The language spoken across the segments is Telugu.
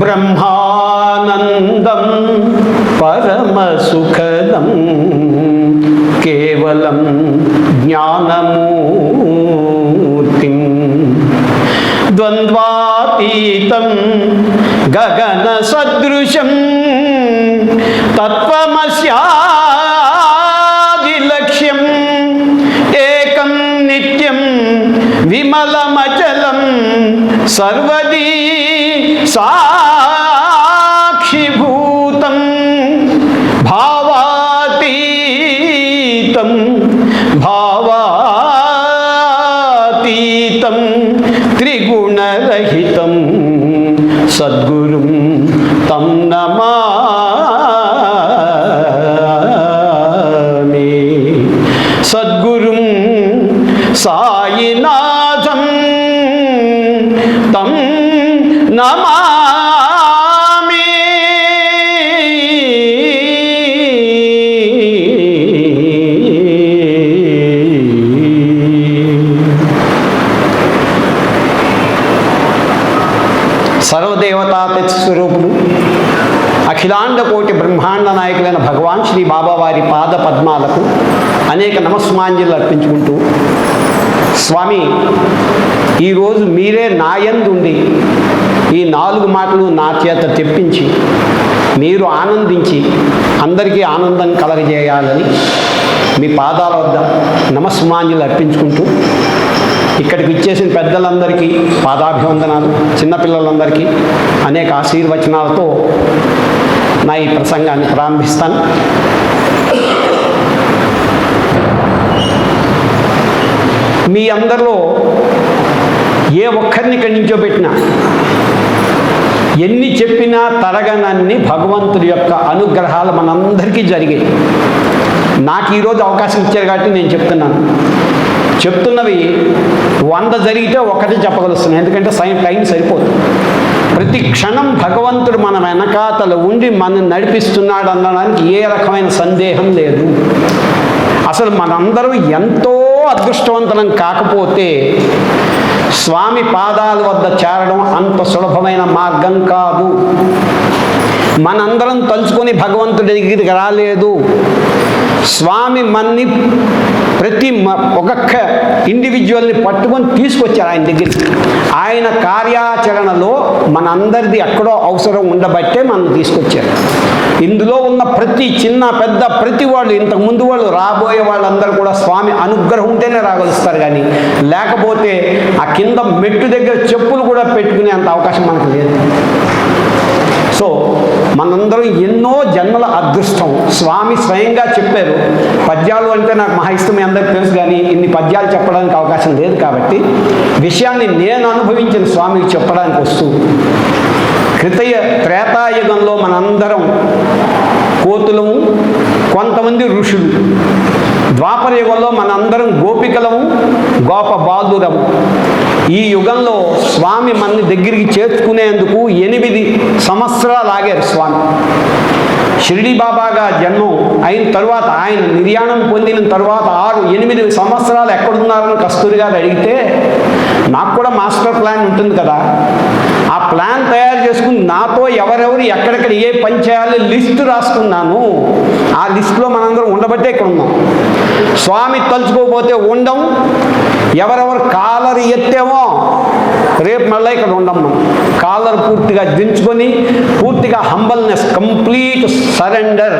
బ్రహ్మానందం పరమసుఖదం కేవలం జ్ఞానమూర్తిం ద్వంద్వాతీతం గగన సదృశం తత్వమస్యాదిలక్ష్యం ఏకం నిత్యం విమలమచలం సర్వదీ సాక్షిభూతం భావాతీతం భావాతీతం త్రిగుణరహితం సద్గురుం తం నమామి సద్గురుం సాయినాథం తం నమామి. సర్వదేవతాతీత స్వరూపుడు అఖిలాండ కోటి బ్రహ్మాండ నాయకులైన భగవాన్ శ్రీ బాబావారి పాద పద్మాలకు అనేక నమస్మాంజలు అర్పించుకుంటూ, స్వామి ఈరోజు మీరే నాయందుండి ఈ 4 మాటలు నా చేత తెప్పించి మీరు ఆనందించి అందరికీ ఆనందం కలగజేయాలని మీ పాదాల వద్ద నమస్మాంజలు అర్పించుకుంటూ, ఇక్కడికి ఇచ్చేసిన పెద్దలందరికీ పాదాభివందనాలు, చిన్నపిల్లలందరికీ అనేక ఆశీర్వచనాలతో నా ఈ ప్రసంగాన్ని ప్రారంభిస్తాను. మీ అందరిలో ఏ ఒక్కరిని ఇక్కడి నుంచో పెట్టినా, ఎన్ని చెప్పినా తరగనన్ని భగవంతుడి యొక్క అనుగ్రహాలు మనందరికీ జరిగాయి. నాకు ఈరోజు అవకాశం ఇచ్చారు కాబట్టి నేను చెప్తున్నవి 100 జరిగితే ఒకటి చెప్పగలుస్తున్నాను, ఎందుకంటే టైం సరిపోదు. ప్రతి క్షణం భగవంతుడు మన వెనకాతలు ఉండి మనం నడిపిస్తున్నాడు అనడానికి ఏ రకమైన సందేహం లేదు. అసలు మనందరం ఎంతో అదృష్టవంతులం కాకపోతే స్వామి పాదాల వద్ద చేరడం అంత సులభమైన మార్గం కాదు. మనందరం తలుచుకొని భగవంతుడి దగ్గరికి రాలేదు. స్వామి మన్ని ప్రతి ఒక్కొక్క ఇండివిజువల్ని పట్టుకొని తీసుకొచ్చారు ఆయన దగ్గరికి. ఆయన కార్యాచరణలో మనందరిది ఎక్కడో అవసరం ఉండబట్టే మనం తీసుకొచ్చారు. ఇందులో ఉన్న ప్రతి చిన్న పెద్ద ప్రతి వాళ్ళు, ఇంతకుముందు వాళ్ళు, రాబోయే వాళ్ళందరూ కూడా స్వామి అనుగ్రహం ఉంటేనే రాగలుస్తారు. కానీ లేకపోతే ఆ కింద మెట్టు దగ్గర చెప్పులు కూడా పెట్టుకునే అంత అవకాశం మనకు లేదు. సో మనందరం ఎన్నో జన్మల అదృష్టం. స్వామి స్వయంగా చెప్పారు. పద్యాలు అంటే నాకు మహా ఇష్టం, మీ అందరికీ తెలుసు. కానీ ఇన్ని పద్యాలు చెప్పడానికి అవకాశం లేదు కాబట్టి విషయాన్ని నేను అనుభవించిన స్వామికి చెప్పడానికి వస్తూ, త్రేతాయుగంలో మనందరం కోతులము, కొంతమంది ఋషులు. ద్వాపర యుగంలో మనందరం గోపికలము, గోప బాలురము. ఈ యుగంలో స్వామి మన దగ్గరికి చేర్చుకునేందుకు 8 సంవత్సరాలు ఆగారు స్వామి. షిరిడి బాబాగా జన్మం అయిన తర్వాత, ఆయన నిర్యాణం పొందిన తర్వాత 6-8 సంవత్సరాలు ఎక్కడున్నారని కస్తూరి గారు అడిగితే, నాకు కూడా మాస్టర్ ప్లాన్ ఉంటుంది కదా, ఆ ప్లాన్ తయారు చేసుకుని నాతో ఎవరెవరు ఎక్కడెక్కడ ఏ పని చేయాలో లిస్టు రాసుకున్నాను. ఆ లిస్టులో మనందరం ఉండబట్టే ఇక్కడ ఉన్నాం. స్వామి తలుచుకోకపోతే ఉండం. ఎవరెవరు కాలర్ ఎత్తేమో రేపు మళ్ళీ ఇక్కడ ఉండం. మనం కాలర్ పూర్తిగా దించుకొని, పూర్తిగా హంబల్నెస్, కంప్లీట్ సరెండర్.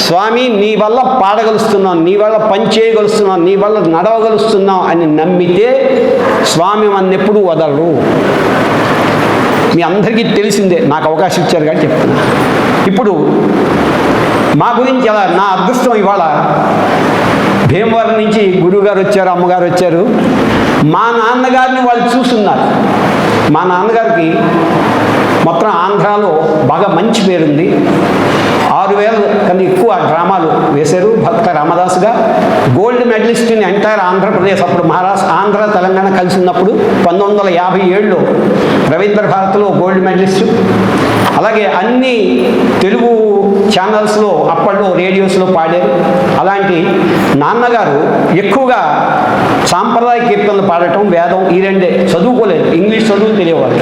స్వామి నీ వల్ల పాడగలుస్తున్నాం, నీ వల్ల పని చేయగలుస్తున్నాం, నీ వల్ల నడవగలుస్తున్నాం అని నమ్మితే స్వామి మన ఎప్పుడూ వదలరు. మీ అందరికీ తెలిసిందే, నాకు అవకాశం ఇచ్చారు కానీ చెప్తున్నా. ఇప్పుడు మా గురించి ఎలా, నా అదృష్టం ఇవాళ భీమవరం నుంచి గురువుగారు వచ్చారు, అమ్మగారు వచ్చారు. మా నాన్నగారిని వాళ్ళు చూస్తున్నారు. మా నాన్నగారికి మొత్తం ఆంధ్రాలో బాగా మంచి పేరుంది. 6000 కన్నా ఎక్కువ డ్రామాలు వేశారు. భక్త రామదాసుగా gold medalist in entire Andhra Pradesh. అప్పుడు ఆంధ్ర తెలంగాణ కలిసి ఉన్నప్పుడు 1957లో రవీంద్ర భారతిలో గోల్డ్ మెడలిస్టు. అలాగే అన్ని తెలుగు ఛానల్స్లో అప్పట్లో రేడియోస్లో పాడారు. అలాంటి నాన్నగారు ఎక్కువగా సాంప్రదాయ కీర్తనలు పాడటం, వేదం, ఈ రెండే. చదువుకోలేదు, ఇంగ్లీష్ చదువు తెలియవాళ్ళు.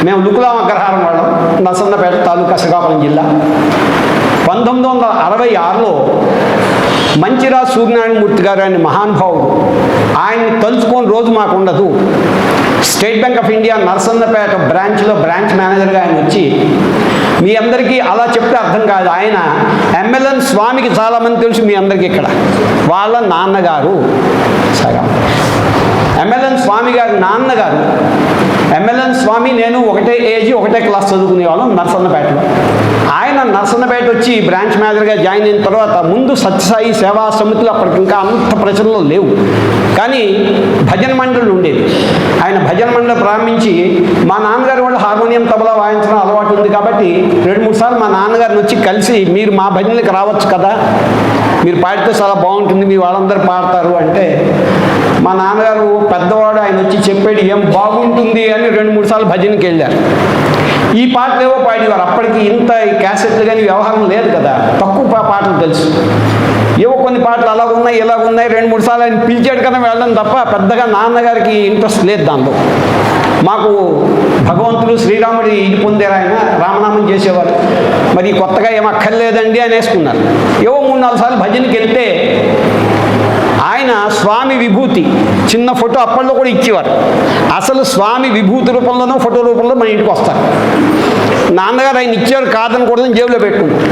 మేము లుకులాం అగ్రహారం వాళ్ళం. నరసన్నపేట తాలూకా శ్రీకాకుళం జిల్లా. 1966లో మంచిరాజు సూర్యనారాయణమూర్తి గారు ఆయన మహానుభావుడు, ఆయన్ని తలుచుకొని రోజు మాకు ఉండదు. State bank of India Narasannapeta బ్రాంచ్లో బ్రాంచ్ మేనేజర్గా ఆయన వచ్చి, మీ అందరికీ అలా చెప్తే అర్థం కాదు, ఆయన ఎమ్మెల్యే స్వామికి చాలామంది తెలుసు మీ అందరికీ, ఇక్కడ వాళ్ళ నాన్నగారు సరే ఎమ్మెల్యే స్వామి గారి నాన్నగారు. ఎమ్మెల్యే స్వామి నేను ఒకటే ఏజ్ ఒకటే క్లాస్ చదువుకునే వాళ్ళం నరసన్నపేటలో. ఆయన నరసన్నపేట వచ్చి బ్రాంచ్ మేనేజర్గా జాయిన్ అయిన తర్వాత ముందు సత్యసాయి సేవా సమితులు అప్పటికి ఇంకా అంత ప్రచరణలో లేవు, కానీ భజన మండలి ఉండేది. ఆయన భజన మండలి ప్రారంభించి మా నాన్నగారు వాళ్ళు హార్మోనియం తబలా వాయించడం అలవాటు ఉంది కాబట్టి 2-3 సార్లు మా నాన్నగారిని వచ్చి కలిసి, మీరు మా భజనలకు రావచ్చు కదా, మీరు పాడితే చాలా బాగుంటుంది, మీ వాళ్ళందరూ పాడతారు అంటే, మా నాన్నగారు పెద్దవాడు ఆయన వచ్చి చెప్పాడు ఏం బాగుంటుంది అని 2-3 సార్లు భజనకి వెళ్ళారు. ఈ పాటలు ఏవో పాడేవారు. అప్పటికి ఇంత ఈ క్యాసెట్లు కానీ వ్యవహారం లేదు కదా, తక్కువ పాటలు తెలుసు. ఏవో కొన్ని పాటలు అలాగ ఉన్నాయి ఇలాగ ఉన్నాయి, 2-3 సార్లు ఆయన పిలిచాడు కదా వెళ్ళడం తప్ప పెద్దగా నాన్నగారికి ఇంట్రెస్ట్ లేదు దాంట్లో. మాకు భగవంతుడు శ్రీరాముడి ఇది పొందారు, ఆయన రామనామం చేసేవారు, మరి కొత్తగా ఏం అక్కర్లేదండి అని వేసుకున్నారు. ఏవో 3-4 సార్లు భజనకి వెళ్తే ఆయన స్వామి విభూతి చిన్న ఫోటో అప్పట్లో కూడా ఇచ్చేవారు. అసలు స్వామి విభూతి రూపంలోనో ఫోటో రూపంలో మన ఇంటికి వస్తారు. నాన్నగారు ఆయన ఇచ్చారు కాదనకూడదని జేబులో పెట్టుకున్నారు.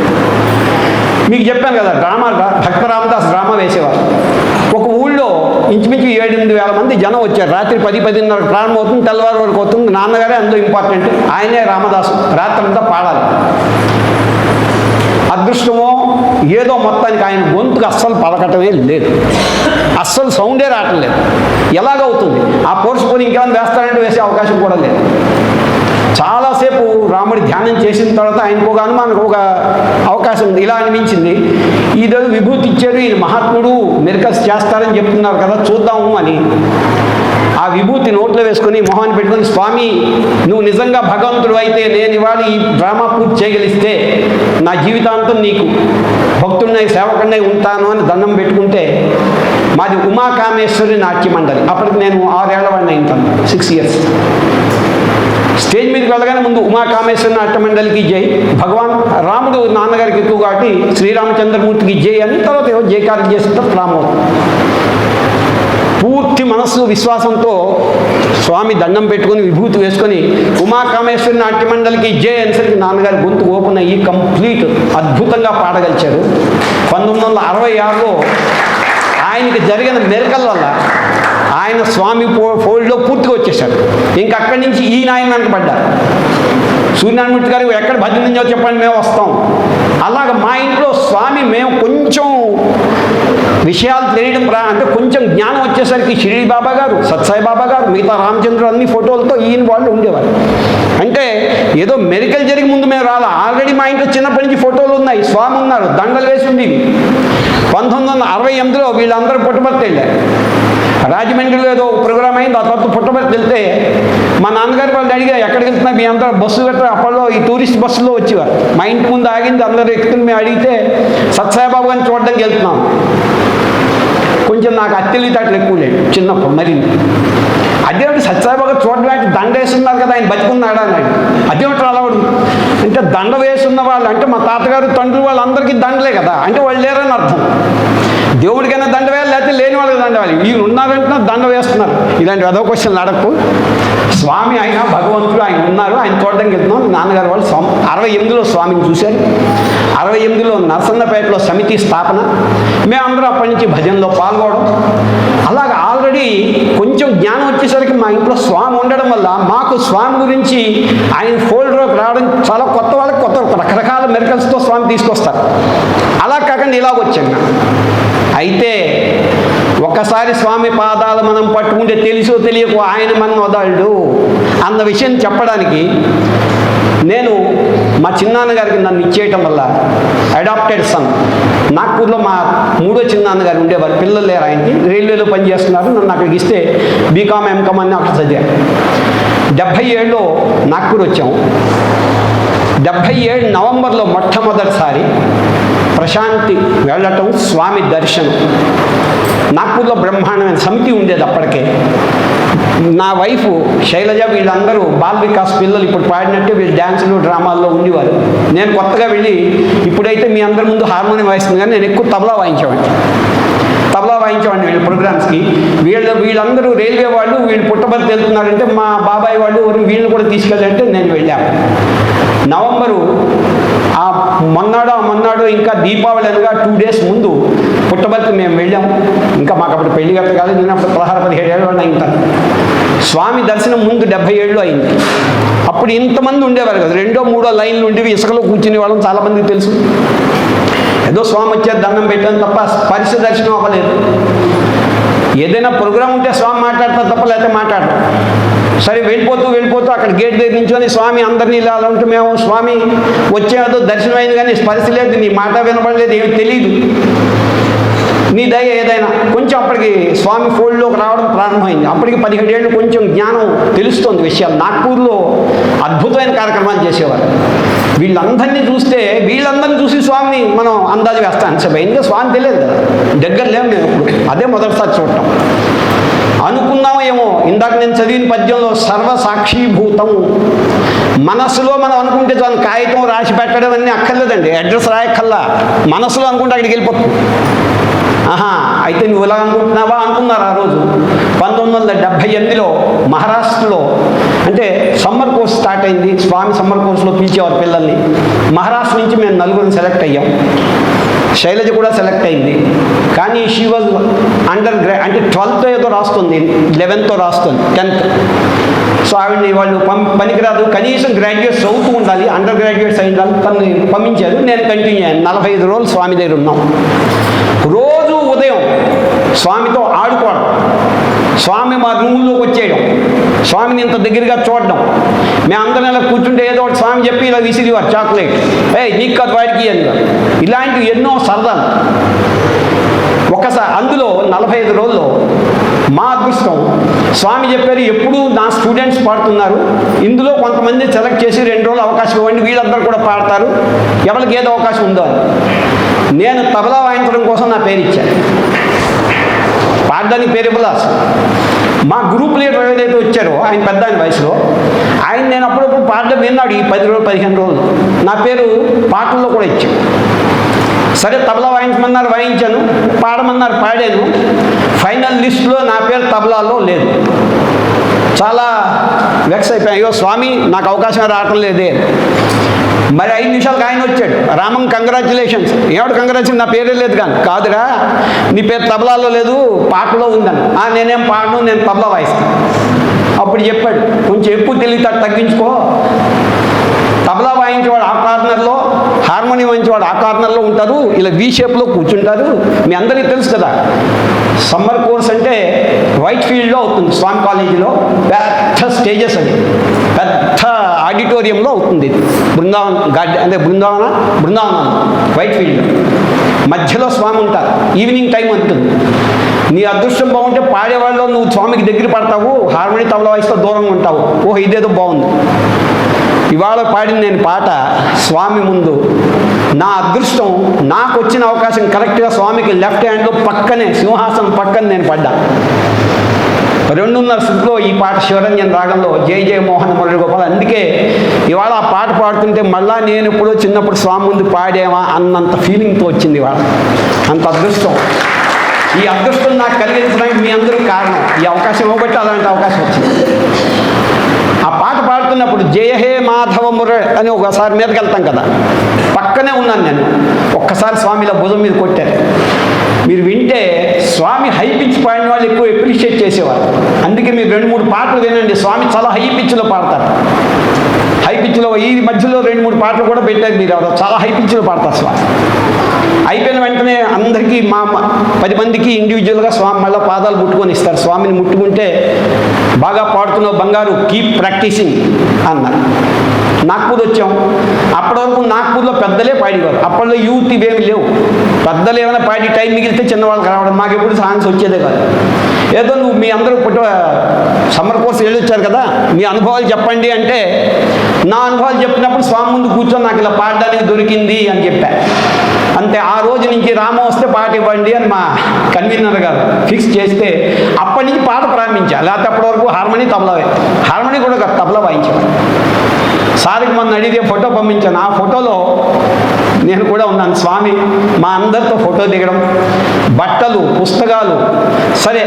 మీకు చెప్పాను కదా డ్రామా, భక్త రామదాస్ డ్రామా వేసేవారు. ఒక ఊళ్ళో ఇంచుమించు 7-8 వేల మంది జనం వచ్చారు. రాత్రి 10-10:30 ప్రారంభం అవుతుంది, తెల్లవారు వరకు అవుతుంది. నాన్నగారే అందులో ఇంపార్టెంట్, ఆయనే రామదాసు, రాత్రి అంతా పాడాలి. అదృష్టమో ఏదో మొత్తానికి ఆయన గొంతుకు అస్సలు పలకటమే లేదు, అస్సలు సౌండే రావటం లేదు. ఎలాగవుతుంది? ఆ పోర్చుకొని ఇంకేమైనా వేస్తారంటే వేసే అవకాశం కూడా లేదు. చాలాసేపు రాముడి ధ్యానం చేసిన తర్వాత ఆయనకు ఒక అనుమానం, ఒక అవకాశం ఉంది. ఇలా అనిపించింది, ఇదో విభూతి ఇచ్చారు, ఈయన మహాత్ముడు మిరకల్స్ చేస్తారని చెప్తున్నారు కదా, చూద్దాము అని ఆ విభూతి నోట్లో వేసుకొని మొహాన్ని పెట్టుకొని, స్వామి నువ్వు నిజంగా భగవంతుడు అయితే నేను ఇవాళ ఈ డ్రామా పూర్తి చేయగలిస్తే నా జీవితాంతం నీకు భక్తుడినై సేవకుడినై ఉంటాను అని దండం పెట్టుకుంటే, మాది ఉమాకామేశ్వరి నాట్య మండలి. అప్పటికి నేను 6 ఏళ్ల వాడిని అయింటాను, 6 ఇయర్స్. స్టేజ్ మీదకి వెళ్ళగానే ముందు ఉమాకామేశ్వరి నాట్య మండలికి జై, భగవాన్ రాముడు నాన్నగారికి ఎక్కువ కాబట్టి శ్రీరామచంద్రమూర్తికి జై అని, తర్వాత ఏవో జయకారం చేస్తుంటే రామవుతుంది. పూర్తి మనస్సు విశ్వాసంతో స్వామి దండం పెట్టుకొని విభూతి వేసుకొని ఉమాకామేశ్వరి నాట్య మండలికి జై అనేసరికి నాన్నగారి గొంతు ఓపెన్ అయ్యి కంప్లీట్ అద్భుతంగా పాడగలిచారు. 1966లో ఆయనకి జరిగిన మెరకల్ వల్ల ఆయన స్వామి ఫోల్డ్లో పూర్తిగా వచ్చేసాడు. ఇంకా అక్కడి నుంచి ఈయన ఆయన వెనకబడ్డారు. సూర్యనారాయణమూర్తి గారు ఎక్కడ భజన ఉందో చెప్పండి మేము వస్తాం. అలాగ మా ఇంట్లో స్వామి మేము కొంచెం విషయాలు తెలియడం అంటే కొంచెం జ్ఞానం వచ్చేసరికి షిరిడి బాబా గారు, సత్సాయి బాబా గారు, మిగతా రామచంద్రుడు అన్ని ఫోటోలతో ఈయన వాళ్ళు ఉండేవారు. అంటే ఏదో మెరికల్ జరిగి ముందు మేము రాలా, ఆల్రెడీ మా ఇంట్లో చిన్నప్పటి నుంచి ఫోటోలు ఉన్నాయి, స్వామి ఉన్నారు, దండలు వేసి ఉండేవి. 1968లో వీళ్ళందరూ పుట్టపర్తి వెళ్ళారు. రాజమండ్రిలో ఏదో ప్రోగ్రామ్ అయింది, ఆ తర్వాత పుట్టపర్తి వెళ్తే మా నాన్నగారు వాళ్ళు అడిగారు ఎక్కడికి వెళ్తున్నా మీ అందరూ బస్సు కట్టారు. అప్పట్లో ఈ టూరిస్ట్ బస్సులో వచ్చేవారు. మా ఇంటి ముందు ఆగింది, అందరూ ఎక్కుతుని మేము అడిగితే సత్సాయిబాబు గారిని చూడడానికి వెళ్తున్నాం. కొంచెం నాకు అత్తెలితాట్లు ఎక్కువ లేదు చిన్నప్పుడు, మరి అదేమిటి సత్సాయిబాబు గారు చూడడం అంటే దండ వేస్తున్నారు కదా ఆయన బతికున్నాడా అన్నాడు. అదేమిటి అలవాడు అంటే దండ వేస్తున్న వాళ్ళు అంటే మా తాతగారు తండ్రి వాళ్ళందరికీ దండలే కదా, అంటే వాళ్ళు లేరని అర్థం. దేవుడికైనా దండ వేయాలి, లేకపోతే లేని వాళ్ళకి దండ వేయాలి. వీళ్ళు ఉన్నారంటే దండ వేస్తున్నారు. ఇలాంటి అదో క్వశ్చన్లు అడగకు. స్వామి ఆయన భగవంతుడు, ఆయన ఉన్నారు, ఆయన చూడడానికి వెళ్తున్నాం. నాన్నగారు వాళ్ళు 68లో స్వామిని చూశారు. 68లో నరసన్నపేటలో సమితి స్థాపన, మేమందరం అప్పటి నుంచి భజనలో పాల్గొనడం. అలాగే ఆల్రెడీ కొంచెం జ్ఞానం వచ్చేసరికి మా ఇంట్లో స్వామి ఉండడం వల్ల మాకు స్వామి గురించి ఆయన ఫోల్డర్లోకి రావడం చాలా కొత్త, వాళ్ళకి కొత్త రకరకాల మెరికల్స్తో స్వామి తీసుకొస్తారు. అలా కాకుండా ఇలాగ వచ్చాను. అయితే ఒకసారి స్వామి పాదాలు మనం పట్టుకుంటే తెలుసో తెలియకో ఆయన మనం వదలడు అన్న విషయం చెప్పడానికి నేను మా చిన్నాన్నగారికి నన్ను ఇచ్చేయటం వల్ల అడాప్టెడ్ సన్, నాగ్పూర్లో మా 3వ చిన్నాన్నగారు ఉండేవారు, పిల్లలు లేరు ఆయనకి, రైల్వేలో పనిచేస్తున్నారు. నన్ను అక్కడికి ఇస్తే బీకామ్ ఎంకామ్ అని అక్కడ చదివాను. 77లో నాగ్పూర్ వచ్చాము. 77 నవంబర్లో మొట్టమొదటిసారి ప్రశాంతి వెళ్ళటం, స్వామి దర్శనం. నాగ్పూర్లో బ్రహ్మాండమైన సమితి ఉండేది అప్పటికే. నా వైఫ్ శైలజ వీళ్ళందరూ బాల్ వికాస్ పిల్లలు ఇప్పుడు పాడినట్టే వీళ్ళు డ్యాన్సులు డ్రామాల్లో ఉండేవారు. నేను కొత్తగా వెళ్ళి ఇప్పుడైతే మీ అందరి ముందు హార్మోనియం వాయిస్తుంది, కానీ నేను ఎక్కువ తబలా వాయించేవాడిని వీళ్ళ ప్రోగ్రామ్స్కి. వీళ్ళందరూ రైల్వే వాళ్ళు, వీళ్ళు పుట్టబర్తి వెళ్తున్నారంటే మా బాబాయ్ వాళ్ళు వీళ్ళని కూడా తీసుకెళ్ళాలంటే నేను వెళ్ళాను. నవంబరు మొన్నాడు ఇంకా దీపావళి అనగా 2 days ముందు పుట్టబర్తి మేము వెళ్ళాము. ఇంకా మాకు అప్పుడు పెళ్లి గట్ట కాదు, నేను అప్పుడు 16-17 ఏళ్ళు ఉంటాను. స్వామి దర్శనం ముందు 77లో అయింది. అప్పుడు ఇంతమంది ఉండేవారు కదా, 2-3 లైన్లు ఉండేవి, ఇసుకలో కూర్చునే వాళ్ళం చాలామందికి తెలుసు. ఏదో స్వామి వచ్చేది దండం పెట్టాను తప్ప పరిసర దర్శనం అవ్వలేదు. ఏదైనా ప్రోగ్రాం ఉంటే స్వామి మాట్లాడతారు తప్ప లేకపోతే మాట్లాడతారు. సరే వెళ్ళిపోతూ అక్కడ గేట్ దగ్గర నుంచొని స్వామి అందరినీ ఇలా ఉంటే మేము స్వామి వచ్చేదో దర్శనం అయింది కానీ స్పర్శ లేదు, నీ మాట వినపడలేదు, ఏమి తెలియదు, నీ దయ ఏదైనా. కొంచెం అప్పటికి స్వామి ఫోల్డ్లోకి రావడం ప్రారంభమైంది. అప్పటికి 17 ఏళ్ళు కొంచెం జ్ఞానం తెలుస్తుంది విషయాలు. నాగ్పూర్లో అద్భుతమైన కార్యక్రమాలు చేసేవారు. వీళ్ళందరినీ చూసి స్వామిని మనం అందాజు వేస్తాను సభ. ఎందుకంటే స్వామి తెలియదు కదా, దగ్గర లేము మేము ఇప్పుడు, అదే మొదటిసారి చూడటం. అనుకున్నాము ఏమో, ఇందాక నేను చదివిన పద్యంలో సర్వసాక్షీభూతం, మనస్సులో మనం అనుకుంటే చాలు, కాగితం రాసి పెట్టడం అన్నీ అక్కర్లేదండి, అడ్రస్ రాయక్కల్లా, మనస్సులో అనుకుంటే అక్కడికి వెళ్ళిపోతుంది. అయితే నువ్వు ఇలా అనుకుంటున్నావా అనుకున్నారు ఆ రోజు. 1978లో మహారాష్ట్రలో అంటే సమ్మర్ కోర్స్ స్టార్ట్ అయింది. స్వామి సమ్మర్ కోర్సులో పిలిచేవారు పిల్లల్ని. మహారాష్ట్ర నుంచి మేము 4 సెలెక్ట్ అయ్యాం. శైలజ కూడా సెలెక్ట్ అయింది. కానీ షీ వాజ్ అండర్ అంటే 12th ఏదో రాస్తుంది, 11th రాస్తుంది, 10th. సో ఆవిడని వాళ్ళు పనికిరాదు, కనీసం గ్రాడ్యుయేట్స్ చదువుతూ ఉండాలి, అండర్ గ్రాడ్యుయేట్స్ అయి ఉండాలి, తనని పంపించారు. నేను కంటిన్యూ అయ్యాను. 45 రోజులు స్వామి దగ్గర ఉన్నాం. రోజు ఉదయం స్వామితో ఆడుకోవడం, స్వామి మా రూముల్లోకి వచ్చేయడం, స్వామిని ఇంత దగ్గరగా చూడడం. మేమందరం ఇలా కూర్చుంటే ఏదో ఒకటి స్వామి చెప్పి ఇలా విసిరివారు, చాక్లెట్, నీకు కాదు వాడికి అని. ఇలాంటివి ఎన్నో సరదాలు. ఒకసారి అందులో 45 రోజుల్లో మా అదృష్టం, స్వామి చెప్పారు ఎప్పుడు నా స్టూడెంట్స్ పాడుతున్నారు, ఇందులో కొంతమంది సెలెక్ట్ చేసి 2 రోజులు అవకాశం ఇవ్వండి, వీళ్ళందరూ కూడా పాడతారు, ఎవరికి ఏదో అవకాశం ఉందో అని. నేను తబలా వాయించడం కోసం నా పేరు ఇచ్చాను. పాడడానికి పేరు ఇవ్వలాస్. మా గ్రూప్ లీడర్ ఏదైతే వచ్చారో ఆయన పెద్ద ఆయన వయసులో, ఆయన నేను అప్పుడప్పుడు పాడడం విన్నాడు. ఈ 10 రోజులు 15 రోజులు నా పేరు పాటల్లో కూడా ఇచ్చాను. సరే తబలా వాయించమన్నారు, వాయించాను. పాడమన్నారు, పాడాను. ఫైనల్ లిస్టులో నా పేరు తబలాలో లేదు. చాలా వెక్స్ అయిపోయాను. అయ్యో స్వామి నాకు అవకాశం రావటం లేదే. మరి 5 నిమిషాలకు ఆయన వచ్చాడు, రామం కంగ్రాచులేషన్స్. ఏమిటి కంగ్రాచులేషన్, నా పేరే లేదు కానీ. కాదురా నీ పేరు తబలాలో లేదు, పాటలో ఉందని. నేనేం పాడను, నేను తబలా వాయిస్తాను. అప్పుడు చెప్పాడు, కొంచెం ఎక్కువ తెలివితేటలు తగ్గించుకో, తబలా వాయించేవాడు ఆ కార్నర్లో, హార్మోనియం వాయించేవాడు ఆ కార్నర్లో ఉంటారు, ఇలా V షేప్లో కూర్చుంటారు. మీ అందరికీ తెలుసు కదా, సమ్మర్ కోర్స్ అంటే వైట్ ఫీల్డ్లో అవుతుంది, స్వామి కాలేజీలో పెద్ద స్టేజెస్, అది పెద్ద ఆడిటోరియంలో అవుతుంది. బృందావన్ గార్డెన్ అంటే బృందావనం వైట్ ఫీల్డ్లో మధ్యలో స్వామి ఉంటారు. ఈవినింగ్ టైం ఉంటుంది. నీ అదృష్టం బాగుంటే పాడేవాళ్ళు నువ్వు స్వామికి దగ్గర పడతావు, హార్మోని తబలా వాయిస్తే దూరంగా ఉంటావు. ఓహో ఇదేదో బాగుంది. ఇవాళ పాడిన నేను పాట స్వామి ముందు, నా అదృష్టం, నాకు వచ్చిన అవకాశం కరెక్ట్గా స్వామికి లెఫ్ట్ హ్యాండ్లో పక్కనే, సింహాసనం పక్కన నేను పడ్డా. 2:30 శృతిలో ఈ పాట శివరంజన్ రాగంలో, జయ జయ మోహన మురళి గోపాల్. అందుకే ఇవాళ ఆ పాట పాడుతుంటే మళ్ళా నేను ఎప్పుడో చిన్నప్పుడు స్వామి ముందు పాడేమా అన్నంత ఫీలింగ్తో వచ్చింది ఇవాళ. అంత అదృష్టం. ఈ అదృష్టం నాకు కలిగించడానికి మీ అందరూ కారణం. ఈ అవకాశం ఇవ్వబట్టి అలాంటి అవకాశం వచ్చింది. ఆ పాట పాడుతున్నప్పుడు జయ హే మాధవ మురళి అని ఒకసారి మీదకి వెళ్తాం కదా, పక్కనే ఉన్నాను నేను. ఒక్కసారి స్వామిలో భుజం మీద కొట్టారు. మీరు వింటే స్వామి హై పిచ్ పాడిన వాళ్ళు ఎక్కువ అప్రిషియేట్ చేసేవారు. అందుకే మీరు 2-3 పాటలు వినండి, స్వామి చాలా హై పిచ్లో పాడతారు. హై పిచ్లో ఈ మధ్యలో 2-3 పాటలు కూడా పెట్టారు మీరు, ఎవరో చాలా హై పిచ్లో పాడతారు స్వామి. అయిపోయిన వెంటనే అందరికీ 10 మందికి ఇండివిజువల్గా స్వామి మళ్ళీ పాదాలు ముట్టుకొని ఇస్తారు. స్వామిని ముట్టుకుంటే బాగా పాడుతున్నావు బంగారు, కీప్ ప్రాక్టీసింగ్ అన్నారు. నాగ్పూర్ వచ్చాం. అప్పటి వరకు నాగ్పూర్లో పెద్దలే పాడేవారు. అప్పట్లో యూత్ ఇవేమి లేవు. పెద్దలు ఏమైనా పాడి టైం మిగిలితే చిన్నవాళ్ళకి రావడం, మాకు ఎప్పుడు సాంగ్స్ వచ్చేదే కాదు. ఏదో నువ్వు మీ అందరూ సమ్మర్ కోర్స్ వెళ్ళొచ్చారు కదా, మీ అనుభవాలు చెప్పండి అంటే నా అనుభవాలు చెప్పినప్పుడు స్వామి ముందు కూర్చొని నాకు ఇలా పాడడానికి దొరికింది అని చెప్పా. అంతే. ఆ రోజు నుంచి రామ వస్తే పాట ఇవ్వండి అని మా కన్వీనర్ గారు ఫిక్స్ చేస్తే అప్పటి నుంచి పాట ప్రారంభించా. లేకపోతే అప్పటి వరకు హార్మోనీ తబలావే. హార్మోనీ కూడా ఒక తబలా వాయించాను. సార్కి మొన్న అడిగితే ఫోటో పంపించాను. ఆ ఫోటోలో నేను కూడా ఉన్నాను. స్వామి మా అందరితో ఫోటో దిగడం, బట్టలు, పుస్తకాలు. సరే,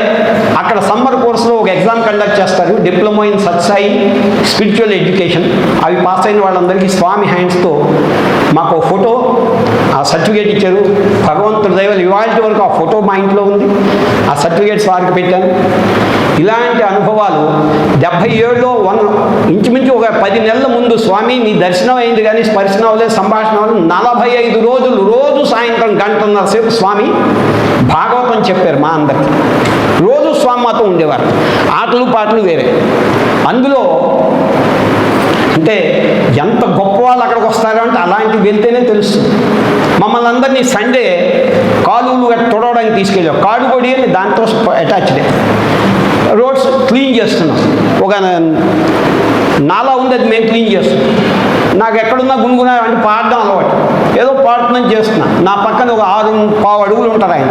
అక్కడ సమ్మర్ కోర్సులో ఒక ఎగ్జామ్ కండక్ట్ చేస్తారు, diploma in Sathya Sai spiritual education. అవి పాస్ అయిన వాళ్ళందరికీ స్వామి హ్యాండ్స్తో మాకు ఫోటో, ఆ సర్టిఫికేట్ ఇచ్చారు. భగవంతుడి దయవల్ల ఇవాళ వరకు ఆ ఫోటో మా ఇంట్లో ఉంది. ఆ సర్టిఫికేట్ సార్కి పెట్టాను. ఇలాంటి అనుభవాలు 77లో ఇంచుమించు ఒక 10 నెలల ముందు స్వామి నీ దర్శనం అయింది కానీ స్పర్శనం అవ్వలేదు, సంభాషణ అవ్వలేదు. 45 రోజులు రోజు సాయంత్రం 1.5 సేపు స్వామి భాగవతం చెప్పారు మా అందరికి. రోజు స్వామి మాతో ఉండేవారు. ఆటలు పాటలు వేరే. అందులో అంటే ఎంత గొప్ప వాళ్ళు అక్కడికి వస్తారో అంటే అలాంటివి వెళ్తేనే తెలుస్తుంది. మమ్మల్ని అందరినీ సండే కాలువలు తొడవడానికి తీసుకెళ్ళాం. కాడుగొడి అని దాంతో అటాచ్డే. రోడ్స్ క్లీన్ చేస్తున్నాం. ఒక నాలా ఉంది, అది మేము క్లీన్ చేస్తున్నాం. నాకు ఎక్కడున్నా గుణగుణ అంటే పాడడం అలవాటు. ఏదో పాడుతుందని చేస్తున్నా. నా పక్కన ఒక 6.5 అడుగులు ఉంటారు ఆయన.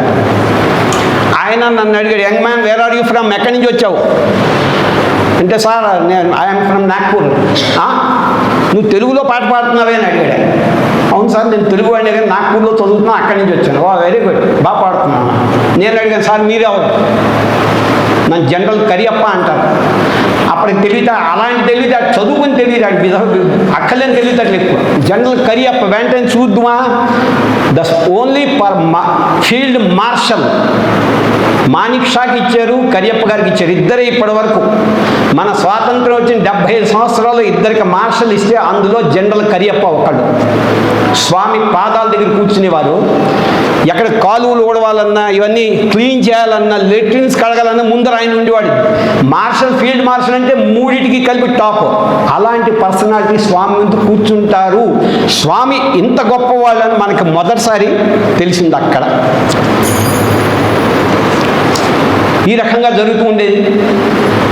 ఆయన నన్ను అడిగాడు, young man where are you from, ఎక్కడి నుంచి వచ్చావు అంటే, సార్ నేను ఐఎమ్ ఫ్రమ్ నాగ్పూర్. నువ్వు తెలుగులో పాట పాడుతున్నావే అని అడిగాడు. అవును సార్, నేను తెలుగు వాడినే కానీ నాగ్పూర్లో చదువుతున్నా, అక్కడి నుంచి వచ్చాను. వెరీ గుడ్, బాగా పాడుతున్నాను. నేను అడిగాను, సార్ మీరెవరు? నన్ను జనరల్ కరియప్ప అంటారు. అప్పటికి తెలివితే అలాంటి తెలివితే చదువుకుని తెలియదు, అక్కలేని తెలివితేటలు ఎక్కువ. జనరల్ కరియప్ప. వెంటనే చూద్దామా, the only for field marshal Manek షాకి ఇచ్చారు, కరియప్ప గారికి ఇచ్చారు. ఇద్దరే ఇప్పటి వరకు. మన స్వాతంత్రం వచ్చిన 75 సంవత్సరాలు ఇద్దరికి మార్షల్ ఇస్తే అందులో జనరల్ కరియప్ప ఒకళ్ళు. స్వామి పాదాల దగ్గర కూర్చునేవారు. ఎక్కడ కాలువలు ఊడవాలన్నా, ఇవన్నీ క్లీన్ చేయాలన్నా, లెట్రిన్స్ కడగాలన్నా ముందర ఆయన ఉండేవాడు. మార్షల్, ఫీల్డ్ మార్షల్ అంటే మూడింటికి కలిపి టాప్. అలాంటి పర్సనాలిటీ స్వామి ముందు కూర్చుంటారు. స్వామి ఇంత గొప్పవాళ్ళని మనకి మొదటిసారి తెలిసింది అక్కడ. ఈ రకంగా జరుగుతూ ఉండేది.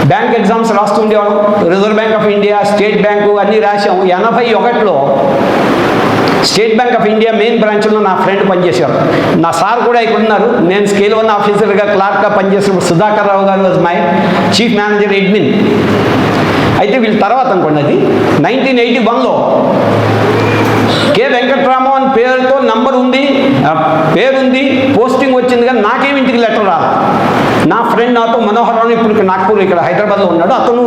బ్యాంక్ ఎగ్జామ్స్ రాస్తూ ఉండేవాళ్ళం. Reserve bank of India, state bank అన్నీ రాసాం. 81లో state bank of India main బ్రాంచ్లో నా ఫ్రెండ్ పనిచేసేవారు. నా సార్ కూడా ఇక్కడ ఉన్నారు. నేను స్కేల్ 1 ఆఫీసర్గా క్లార్క్గా పనిచేసినప్పుడు సుధాకర్ రావు గారు was my chief manager admin. అయితే వీళ్ళ తర్వాత అనుకోండి, అది 1981లో కె వెంకట్రామ అని పేరుతో నంబర్ ఉంది, పేరుంది, పోస్టింగ్ వచ్చింది, కానీ నాకేమి ఇంటికి లెటర్ రాదు. నా ఫ్రెండ్ నాతో మనోహర్ రావు, ఇప్పుడు నాగ్పూర్ ఇక్కడ హైదరాబాద్లో ఉన్నాడు. అతను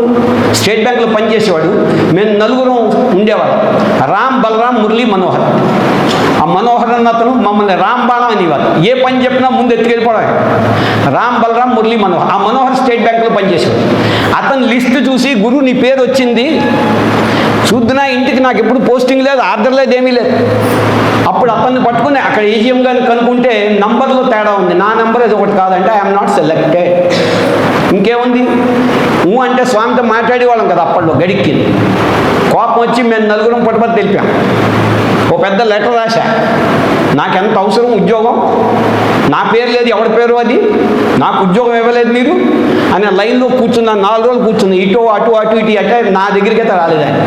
స్టేట్ బ్యాంక్లో పనిచేసేవాడు. మేము 4 ఉండేవాడు. రామ్, బలరాం, మురళి, మనోహర్. ఆ మనోహర్ అన్న అతను మమ్మల్ని రామ్ బాణం అనేవారు. ఏ పని చెప్పినా ముందు ఎత్తుకెళ్ళిపోవడం. రామ్, బలరాం, మురళి, మనోహర్. ఆ మనోహర్ స్టేట్ బ్యాంక్లో పనిచేసేవాడు. అతను లిస్ట్ చూసి, గురువు నీ పేరు వచ్చింది చూద్దునా, ఇంటికి నాకు ఎప్పుడు పోస్టింగ్ లేదు, ఆర్డర్ లేదు, ఏమీ లేదు. అప్పుడు అతన్ని పట్టుకుని అక్కడ ఏజీఎం గారిని కనుక్కుంటే నంబర్లో తేడా ఉంది. నా నెంబర్ అది ఒకటి కాదంటే ఐఎమ్ నాట్ సెలెక్టెడ్. ఇంకేముంది, అంటే స్వామితో మాట్లాడేవాళ్ళం కదా అప్పట్లో. గడిక్కి కోపం వచ్చి మేము 4 పట్టుబడి తెలిపాం. ఓ పెద్ద లెటర్ రాశా, నాకెంత అవసరం ఉద్యోగం, నా పేరు లేదు, ఎవరి పేరు అది, నాకు ఉద్యోగం ఇవ్వలేదు మీరు అని లైన్లో కూర్చున్నాను. 4 రోజులు కూర్చున్నాను. ఇటు అటు అంటే నా దగ్గరికి అయితే రాలేదని.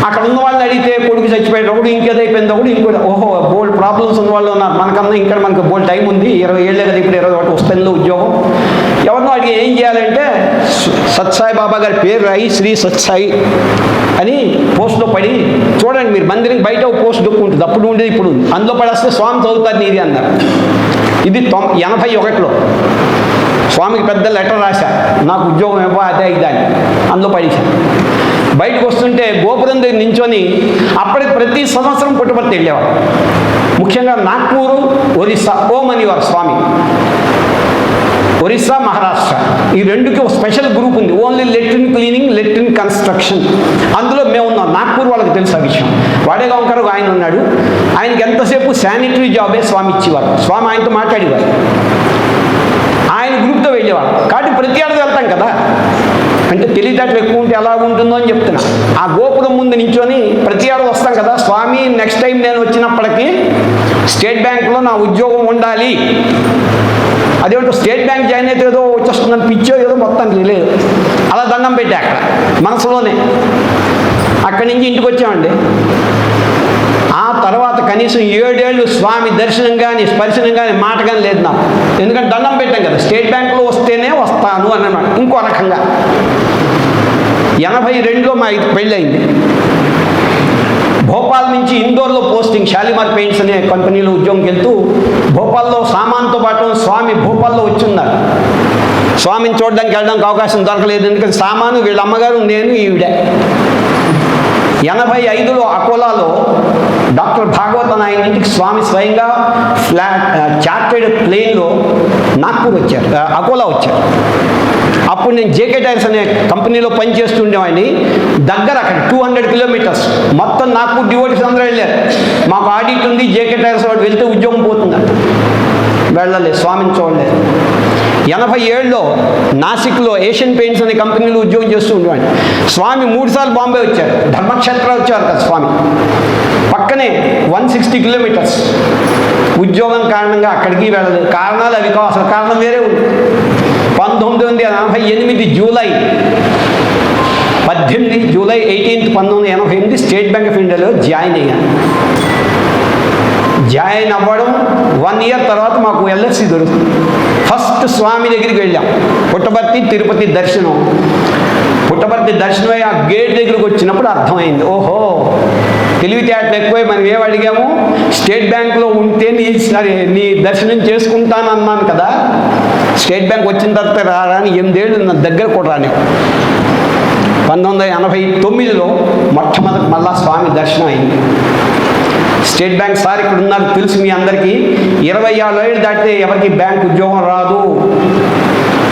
అక్కడ ఉన్న వాళ్ళని అడిగితే కొడుకు చచ్చిపోయాడు ఒకడు, ఇంకేదైపోయింది ఒకడు, ఇంకోటి. ఓహో, బోల్డ్ ప్రాబ్లమ్స్ ఉన్న వాళ్ళు ఉన్నారు. మనకన్నా ఇంకా మనకు బోల్డ్ టైం ఉంది. 20 ఏళ్ళే కదా, ఇప్పుడు 21 వస్తుందో ఉద్యోగం. ఎవరినో అడిగి ఏం చేయాలంటే సత్సాయి బాబా గారి పేరు రాయి, శ్రీ సత్సాయి అని పోస్ట్లో పడి చూడండి, మీరు మందిరం బయట పోస్ట్ దొక్కుంటుంది. అప్పుడు ఉండేది, ఇప్పుడు అందులో పడేస్తే స్వామి చదువుతారు నీది అన్నారు. ఇది 81లో స్వామికి పెద్ద లెటర్ రాశా, నాకు ఉద్యోగం ఇవ్వ, అదే ఇదని. అందులో పడేశాను. బయటకు వస్తుంటే గోపురం దగ్గర నించొని అప్పటికి ప్రతి సంవత్సరం పుట్టపర్తి వెళ్ళేవారు. ముఖ్యంగా నాగ్పూరు, ఒరిస్సా, ఓం అనేవారు స్వామి. ఒరిస్సా, మహారాష్ట్ర ఈ రెండుకి ఒక స్పెషల్ గ్రూప్ ఉంది. Only latrine cleaning, latrine construction. అందులో మేము ఉన్నాం. నాగ్పూర్ వాళ్ళకి తెలుసు ఆ విషయం. వాడేగాంకర్ ఆయన ఉన్నాడు. ఆయనకి ఎంతసేపు శానిటరీ జాబే స్వామి ఇచ్చేవారు. స్వామి ఆయనతో మాట్లాడేవారు. ఆయన గ్రూప్తో వెళ్ళేవారు. కాబట్టి ప్రతి ఏడాది వెళ్తాం కదా. అంటే తెలివితేటలు ఎక్కువ ఉంటే ఎలా ఉంటుందో అని చెప్తున్నా. ఆ గోపురం ముందు నించొని ప్రతి ఏడు వస్తాం కదా, స్వామి నెక్స్ట్ టైం నేను వచ్చినప్పటికీ స్టేట్ బ్యాంకులో నా ఉద్యోగం ఉండాలి, అదేంటో స్టేట్ బ్యాంక్ జాయిన్ అయితే ఏదో వచ్చేస్తుందని పిచ్చో ఏదో మొత్తానికి లేదు, అలా దండం పెట్టా అక్కడ మనసులోనే. అక్కడి నుంచి ఇంటికి వచ్చామండి. ఆ తర్వాత కనీసం 7 ఏళ్ళు స్వామి దర్శనం కానీ స్పర్శనం కానీ మాట కానీ లేదు నాకు. ఎందుకంటే దండం పెట్టాం కదా, స్టేట్ బ్యాంకులో వస్తేనే వస్తాను అన్నమాట. ఇంకో రకంగా 82లో మా పెళ్ళయింది. భోపాల్ నుంచి ఇందోర్లో పోస్టింగ్, షాలిమార్ పెయింట్స్ అనే కంపెనీలో ఉద్యోగంకి వెళ్తూ భోపాల్లో సామాన్తో పాటు స్వామి భోపాల్లో వచ్చున్నారు. స్వామిని చూడడానికి వెళ్ళడానికి అవకాశం దొరకలేదు, ఎందుకంటే సామాను వీళ్ళ అమ్మగారు, నేను, ఈవిడ. 85లో అకోలాలో డాక్టర్ భాగవతన్ ఆయన ఇంటికి స్వామి స్వయంగా చార్టెడ్ ప్లేన్లో నాగ్పూర్ వచ్చారు, అకోలా వచ్చారు. అప్పుడు నేను జేకే టైర్స్ అనే కంపెనీలో పనిచేస్తుండేవాడిని. దగ్గర అక్కడ 200 కిలోమీటర్స్. మొత్తం నాగ్పూర్ డివోటీస్ అందరూ వెళ్ళారు. మాకు ఆడిట్ ఉంది, జేకే టైర్స్ వాడు వెళ్తే ఉద్యోగం పోతుందంట. వెళ్ళలేదు, స్వామిని చూడలేదు. 87లో నాసిక్లో ఏషియన్ పెయింట్స్ అనే కంపెనీలో ఉద్యోగం చేస్తూ ఉండేవాడిని. స్వామి 3 సార్లు బాంబే వచ్చారు, ధర్మక్షేత్ర వచ్చారు కదా స్వామి. పక్కనే 160 కిలోమీటర్స్. ఉద్యోగం కారణంగా అక్కడికి వెళ్ళలేదు. కారణాలు అవి కావు, అసలు కారణం వేరే ఉంది. 1988 July 18 July 18 1988 state bank of ఇండియాలో జాయిన్ అయ్యాను. జాయిన్ అవ్వడం 1 ఇయర్ తర్వాత మాకు ఎల్ఎస్సి దొరుకుతుంది. ఫస్ట్ స్వామి దగ్గరికి వెళ్ళాం. పుట్టపర్తి తిరుపతి దర్శనం. పుట్టపర్తి దర్శనమై ఆ గేట్ దగ్గరికి వచ్చినప్పుడు అర్థమైంది, ఓహో తెలివితేటలు ఎక్కువై మనం ఏం అడిగాము, స్టేట్ బ్యాంకులో ఉంటే నీ దర్శనం చేసుకుంటాను అన్నాను కదా, స్టేట్ బ్యాంక్ వచ్చిన తర్వాత రాని 8 ఏళ్ళు నా దగ్గర కూడా రాని. 1989లో మొట్టమొదటి మళ్ళా స్వామి దర్శనం అయింది. స్టేట్ బ్యాంక్ సార్ ఇక్కడ ఉన్నారు తెలుసు మీ అందరికీ, 26 ఏళ్ళు దాటితే ఎవరికి బ్యాంక్ ఉద్యోగం రాదు.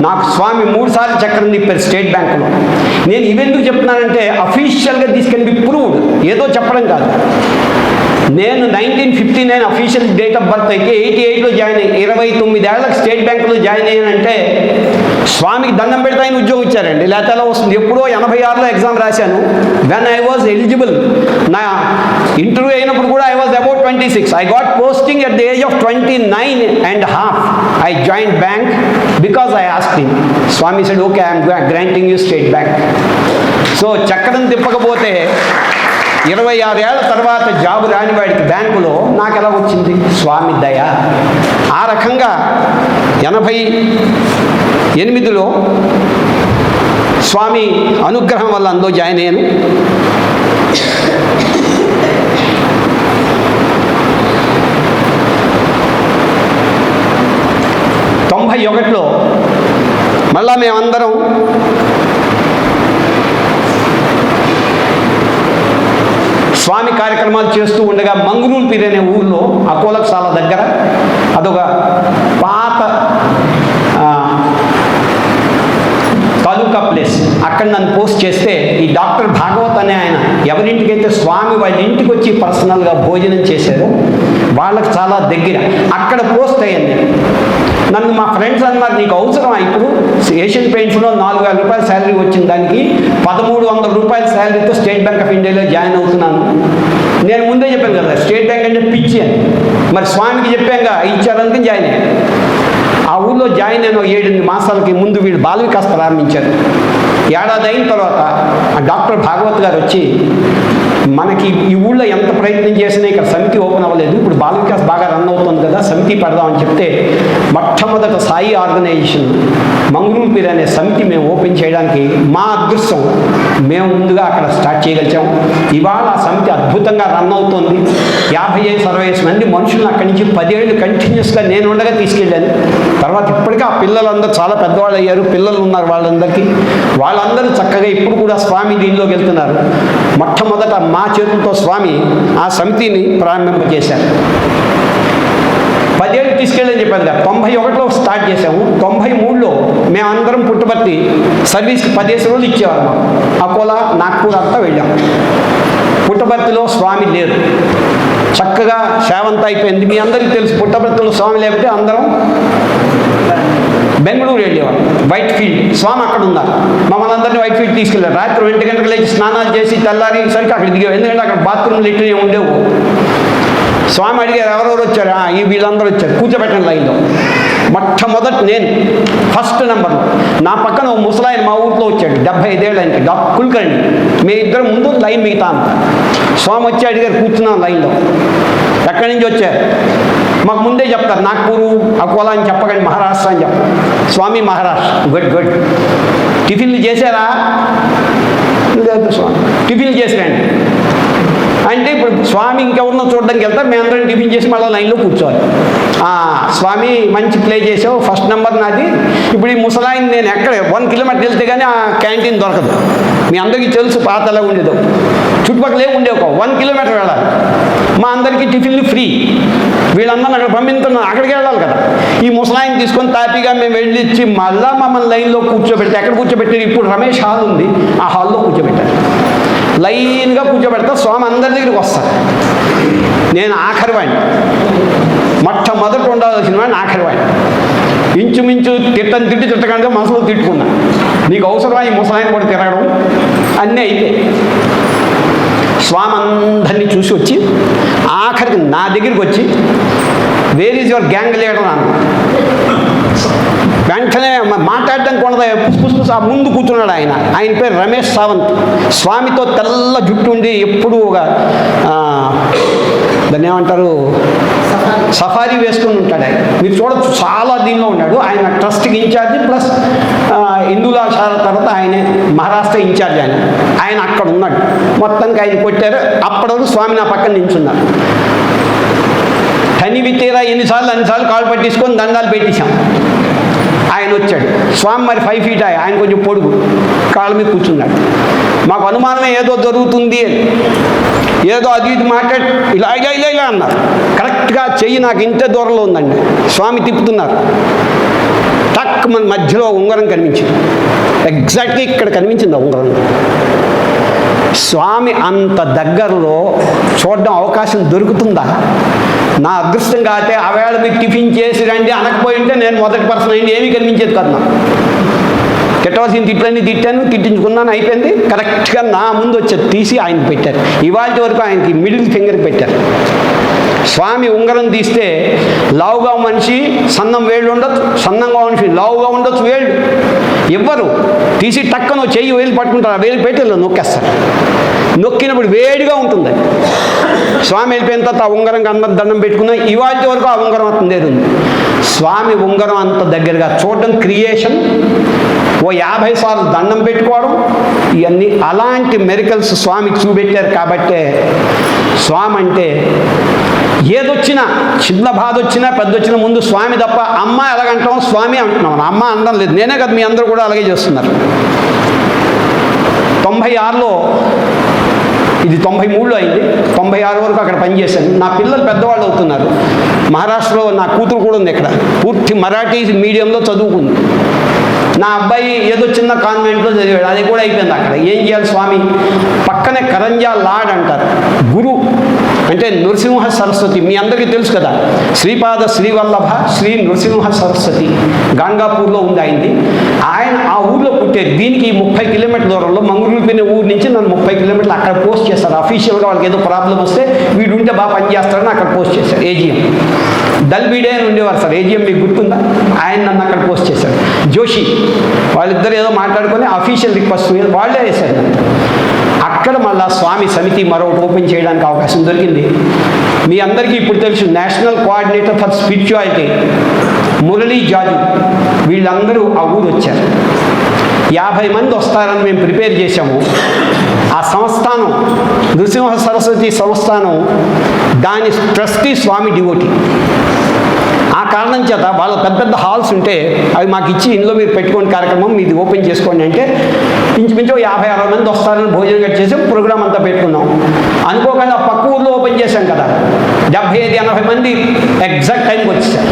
నాకు స్వామి 3 సార్లు చక్రం తిప్పారు స్టేట్ బ్యాంకులో. నేను ఇవెందుకు చెప్తున్నానంటే అఫీషియల్గా దిస్ కెన్ బి ప్రూవ్డ్, ఏదో చెప్పడం కాదు. నేను 1959 అఫీషియల్ డేట్ ఆఫ్ బర్త్ అయితే 88లో జాయిన్ అయ్యి 29 ఏళ్ళకి స్టేట్ బ్యాంకులో జాయిన్ అయ్యానంటే స్వామికి దండం పెడితే ఆయన ఉద్యోగం ఇచ్చారండి, లేకపోతే ఎలా వస్తుంది. ఎప్పుడో 86లో ఎగ్జామ్ రాశాను. వెన్ ఐ వాజ్ ఎలిజిబుల్, నా ఇంటర్వ్యూ అయినప్పుడు కూడా I was about 26. I got posting at the age of 29.5. I join bank because I asked him. Swami said okay, I'm granting you State Bank. So చక్రం తిప్పకపోతే 26 ఏళ్ల తర్వాత జాబు రాని వాడికి బ్యాంకులో నాకు ఎలా వచ్చింది? స్వామి దయ. ఆ రకంగా 88లో స్వామి అనుగ్రహం వల్ల అందులో జాయిన్ అయ్యాను. '91లో మళ్ళా మేమందరం స్వామి కార్యక్రమాలు చేస్తూ ఉండగా మంగురూల్ పీర్ అనే ఊళ్ళో అకోలకు చాలా దగ్గర అదొక పాత తాలూకా ప్లేస్. అక్కడ నన్ను పోస్ట్ చేస్తే ఈ డాక్టర్ భాగవత్ అనే ఆయన ఎవరింటికైతే స్వామి వాళ్ళ ఇంటికి వచ్చి పర్సనల్గా భోజనం చేశారో వాళ్ళకి చాలా దగ్గర, అక్కడ పోస్ట్ అయ్యింది. నన్ను మా ఫ్రెండ్స్ అన్నారు, నీకు అవసరమా ఇప్పుడు ఏషియన్ పెయింట్స్లో 4,000 రూపాయల శాలరీ వచ్చిన దానికి 1,300 రూపాయల శాలరీతో స్టేట్ బ్యాంక్ ఆఫ్ ఇండియాలో జాయిన్ అవుతున్నాను. నేను ముందే చెప్పాను కదా స్టేట్ బ్యాంక్ అంటే పిచ్చి అని. మరి స్వామికి చెప్పాక ఇచ్చారనుకుని జాయిన్ అయ్యాను. ఆ ఊళ్ళో జాయిన్ అయిన 7-8 మాసాలకి ముందు వీళ్ళు బాల వికాస్ ప్రారంభించారు. ఏడాది అయిన తర్వాత ఆ డాక్టర్ భాగవత్ గారు వచ్చి, మనకి ఈ ఊళ్ళో ఎంత ప్రయత్నం చేసినా ఇక్కడ సమితి ఓపెన్ అవ్వలేదు, ఇప్పుడు బాల వికాస్ బాగా రన్ అవుతుంది కదా, సమితి పెడదామని చెప్తే మొట్టమొదట సాయి ఆర్గనైజేషన్ మంగురూల్ పీర్ అనే సమితి మేము ఓపెన్ చేయడానికి మా అదృష్టం, మేము ముందుగా అక్కడ స్టార్ట్ చేయగలిచాం. ఇవాళ ఆ సమితి అద్భుతంగా రన్ అవుతుంది. 55-60 మంది మనుషులను అక్కడి నుంచి 10 ఏళ్ళు కంటిన్యూస్గా నేను ఉండగా తీసుకెళ్ళాను. తర్వాత ఇప్పటికీ ఆ పిల్లలందరూ చాలా పెద్దవాళ్ళు అయ్యారు, పిల్లలు ఉన్నారు వాళ్ళందరూ చక్కగా ఇప్పుడు కూడా స్వామి దీనిలోకి వెళ్తున్నారు. మొట్టమొదట మా చేతులతో స్వామి ఆ సమితిని ప్రారంభింపజేశారు. 10 ఏళ్ళు తీసుకెళ్ళని చెప్పాను కదా. 91లో స్టార్ట్ చేసాము. 93లో మేమందరం పుట్టపర్తి సర్వీస్కి 10 రోజులు ఇచ్చేవాళ్ళం. అకోలా నాగ్పూర్ అంతా వెళ్ళాం. పుట్టపర్తిలో స్వామి లేరు, చక్కగా సేవంతా అయిపోయింది. మీ అందరికీ తెలుసు పుట్టపర్తిలో స్వామి లేకపోతే అందరం బెంగళూరు వెళ్ళేవాడు, వైట్ ఫీల్డ్. స్వామి అక్కడ ఉన్నారు. మమ్మల్ని అందరినీ వైట్ ఫీల్డ్ తీసుకెళ్ళారు. రాత్రి 2 గంటలకు లేచి స్నానాలు చేసి తెల్లారేసరికి అక్కడ దిగాం. ఎందుకంటే అక్కడ బాత్రూమ్లు ఇట్లా ఉండేవు. స్వామి అడిగారు, ఎవరెవరు వచ్చారు? ఈ వీళ్ళందరూ వచ్చారు, కూర్చోబెట్టండి లైన్లో. మొట్టమొదటి నేను ఫస్ట్ నెంబర్లో. నా పక్కన ఓ ముసలాయన మా ఊరిలో వచ్చాడు, 75 ఏళ్ళు ఆయనకి, కుల్కర్ణి. మీ ఇద్దరు ముందు, లైన్ మిగతా అంత. స్వామి వచ్చి అడిగారు, కూర్చున్నాం లైన్లో. ఎక్కడి నుంచి వచ్చారు? మాకు ముందే చెప్తారు, నాగ్పూరు అకోలా అని చెప్పకండి, మహారాష్ట్ర అని చెప్తారు. స్వామి మహారాష్ట్ర. Good good. టిఫిన్లు చేశారా? లేదు స్వామి. టిఫిన్లు చేసిరండి అంటే ఇప్పుడు స్వామి ఇంకెవరినో చూడడానికి వెళ్తారు, మేము అందరం టిఫిన్ చేసి మళ్ళీ లైన్లో కూర్చోవాలి. స్వామి మంచి ప్లే చేసావు, ఫస్ట్ నెంబర్ నాది. ఇప్పుడు ఈ ముసలాయిని నేను ఎక్కడ 1 కిలోమీటర్ వెళ్తే కానీ ఆ క్యాంటీన్ దొరకదు. మీ అందరికీ తెలుసు పాత ఎలా ఉండేదో. చుట్టుపక్కలే ఉండేవి, 1 కిలోమీటర్ వెళ్ళాలి. మా అందరికీ టిఫిన్లు ఫ్రీ. వీళ్ళందరూ అక్కడ పంపిస్తున్నారు, అక్కడికి వెళ్ళాలి కదా. ఈ ముసలాయిని తీసుకొని తాపీగా మేము వెళ్ళిచ్చి మళ్ళీ మమ్మల్ని లైన్లో కూర్చోబెడితే, ఎక్కడ కూర్చోబెట్టారు? ఇప్పుడు రమేష్ హాల్ ఉంది, ఆ హాల్లో కూర్చోబెట్టారు. లైన్గా కూర్చోబెడతా. స్వామి అందరి దగ్గరికి వస్తారు. నేను ఆఖరివాడిని, మొట్టమొదటి ఉండాల్సిన వాడిని ఆఖరివాడిని. ఇంచుమించు తిట్టకుండా మనసులో తిట్టుకున్నా, నీకు అవసరమా ఈ ముసలాయిని కూడా తిరగడం? అన్నీ అయితే స్వామి అందరినీ చూసి వచ్చి ఆఖరికి నా దగ్గరికి వచ్చి, where is your gang leader అన్న. వెంటనే మాట్లాడడానికి కొనదా, పుష్పుస్ ఆ ముందు కూర్చున్నాడు ఆయన. ఆయన పేరు రమేష్ సావంత్. స్వామితో తెల్ల జుట్టు ఉండి ఎప్పుడు ఒక దాన్ని ఏమంటారు, సఫారీ వేసుకుని ఉంటాడు ఆయన. మీరు చూడొచ్చు, చాలా దీనిలో ఉన్నాడు. ఆయన ట్రస్ట్కి ఇన్ఛార్జి, ప్లస్ హిందువుల శాల తర్వాత ఆయనే మహారాష్ట్ర ఇన్ఛార్జ్. ఆయన అక్కడ ఉన్నాడు. మొత్తానికి ఆయన కొట్టారు. అప్పటివరకు స్వామి నా పక్కన నించున్నారు. తనివి తీరా అన్నిసార్లు కాళ్ళు పట్టించుకొని దండాలు పెట్టేశాం. ఆయన వచ్చాడు. స్వామి మరి 5 feet ఆయన కొంచెం పొడుగు, కాళ్ళ మీద కూర్చున్నాడు. మాకు అనుమానమే ఏదో జరుగుతుంది అని. ఏదో అది ఇది మాట్లాడి ఇలా ఇలా ఇలా ఇలా అన్నారు. కరెక్ట్గా చెయ్యి నాకు ఇంత దూరంలో ఉందండి. స్వామి తిప్పుతున్నారు. టక్ మన మధ్యలో ఉంగరం కనిపించింది. ఎగ్జాక్ట్గా ఇక్కడ కనిపించింది ఉంగరం. స్వామి అంత దగ్గరలో చూడడం అవకాశం దొరుకుతుందా? నా అదృష్టం కాకపోతే ఆవేళ మీకు టిఫిన్ చేసి రండి అనకపోయి ఉంటే నేను మొదటి పర్సన్ అయింది, ఏమీ కనిపించేది కదా. తిట్టవలసిన తిట్లన్నీ తిట్టాను, తిట్టించుకున్నాను, అయిపోయింది. కరెక్ట్గా నా ముందు వచ్చేది తీసి ఆయన పెట్టారు. ఇవాళ వరకు ఆయనకి మిడిల్ ఫింగర్ పెట్టారు. స్వామి ఉంగరం తీస్తే లావుగా మనిషి సన్నం వేళ్ళు ఉండొచ్చు, సన్నంగా మనిషి లావుగా ఉండొచ్చు, వేళ్ళు ఇవ్వరు. తీసి టక్కన చెయ్యి వేలు పట్టుకుంటారు, ఆ వేలు పెట్టి నొక్కేస్తారు. నొక్కినప్పుడు వేడిగా ఉంటుంది. స్వామి వెళ్ళిపోయిన తర్వాత ఆ ఉంగరంకి అందరు దండం పెట్టుకున్నా. ఇవాళ వరకు ఆ ఉంగరం అంత ఉంది. స్వామి ఉంగరం అంత దగ్గరగా చూడడం క్రియేషన్. ఓ 50 సార్లు దండం పెట్టుకోవడం, ఇవన్నీ అలాంటి మెరికల్స్ స్వామికి చూపెట్టారు. కాబట్టే స్వామి అంటే ఏదొచ్చినా, చిన్న బాధ వచ్చినా పెద్ద వచ్చినా ముందు స్వామి తప్ప అమ్మ ఎలాగంటాం, స్వామి అంటున్నాం. అమ్మ అనడం లేదు. నేనే కదా, మీ అందరూ కూడా అలాగే చేస్తున్నారు. 96లో, ఇది 93లో అయింది. 96 వరకు అక్కడ పనిచేశాను. నా పిల్లలు పెద్దవాళ్ళు అవుతున్నారు. మహారాష్ట్రలో నా కూతురు కూడా ఉంది. ఇక్కడ పూర్తి మరాఠీ మీడియంలో చదువుకుంది. నా అబ్బాయి ఏదో చిన్న కాన్వెంట్లో చదివాడు, అది కూడా అయిపోయింది. అక్కడ ఏం చేయాలి స్వామి? పక్కనే కరంజా లాడ్ అంటారు, గురు అంటే నృసింహ సరస్వతి. మీ అందరికీ తెలుసు కదా, శ్రీపాద శ్రీవల్లభ శ్రీ నృసింహ సరస్వతి గాంగాపూర్లో ఉంది ఆయనది. ఆయన ఆ ఊర్లో పుట్టారు. దీనికి 30 కిలోమీటర్ల దూరంలో మంగళూరుపోయిన ఊరు నుంచి నన్ను 30 కిలోమీటర్లు అక్కడ పోస్ట్ చేస్తారు. అఫీషియల్గా వాళ్ళకి ఏదో ప్రాబ్లం వస్తే వీడు ఉంటే బాగా పనిచేస్తారని అక్కడ పోస్ట్ చేశారు. ఏజిఎం దల్బీడే అని ఉండేవారు సార్, ఏజిఎం మీకు గుర్తుందా? ఆయన నన్ను అక్కడ పోస్ట్ చేశారు. జోషి వాళ్ళిద్దరు ఏదో మాట్లాడుకొని అఫీషియల్ రిక్వెస్ట్ వాళ్ళే వేశారు. అక్కడ మళ్ళా స్వామి సమితి మరొకటి ఓపెన్ చేయడానికి అవకాశం దొరికింది. మీ అందరికీ ఇప్పుడు తెలుసు, national coordinator for spirituality Murali Jaju, వీళ్ళందరూ ఆ ఊరు వచ్చారు. 50 మంది వస్తారని మేము ప్రిపేర్ చేశాము. ఆ సంస్థానం నృసింహ సరస్వతి సంస్థానం, దాని ట్రస్టీ స్వామి డివోటీ. ఆ కారణం చేత వాళ్ళ పెద్ద పెద్ద హాల్స్ ఉంటే అవి మాకు ఇచ్చి ఇందులో మీరు పెట్టుకోండి, కార్యక్రమం మీది ఓపెన్ చేసుకోండి అంటే ఇంచుమించు 50-60 మంది వస్తారని భోజనం కట్ చేసి ప్రోగ్రామ్ అంతా పెట్టుకున్నాం. అనుకోకుండా పక్క ఊర్లో ఓపెన్ చేశాం కదా, 75-80 మంది ఎగ్జాక్ట్ టైంకి వచ్చేసారు.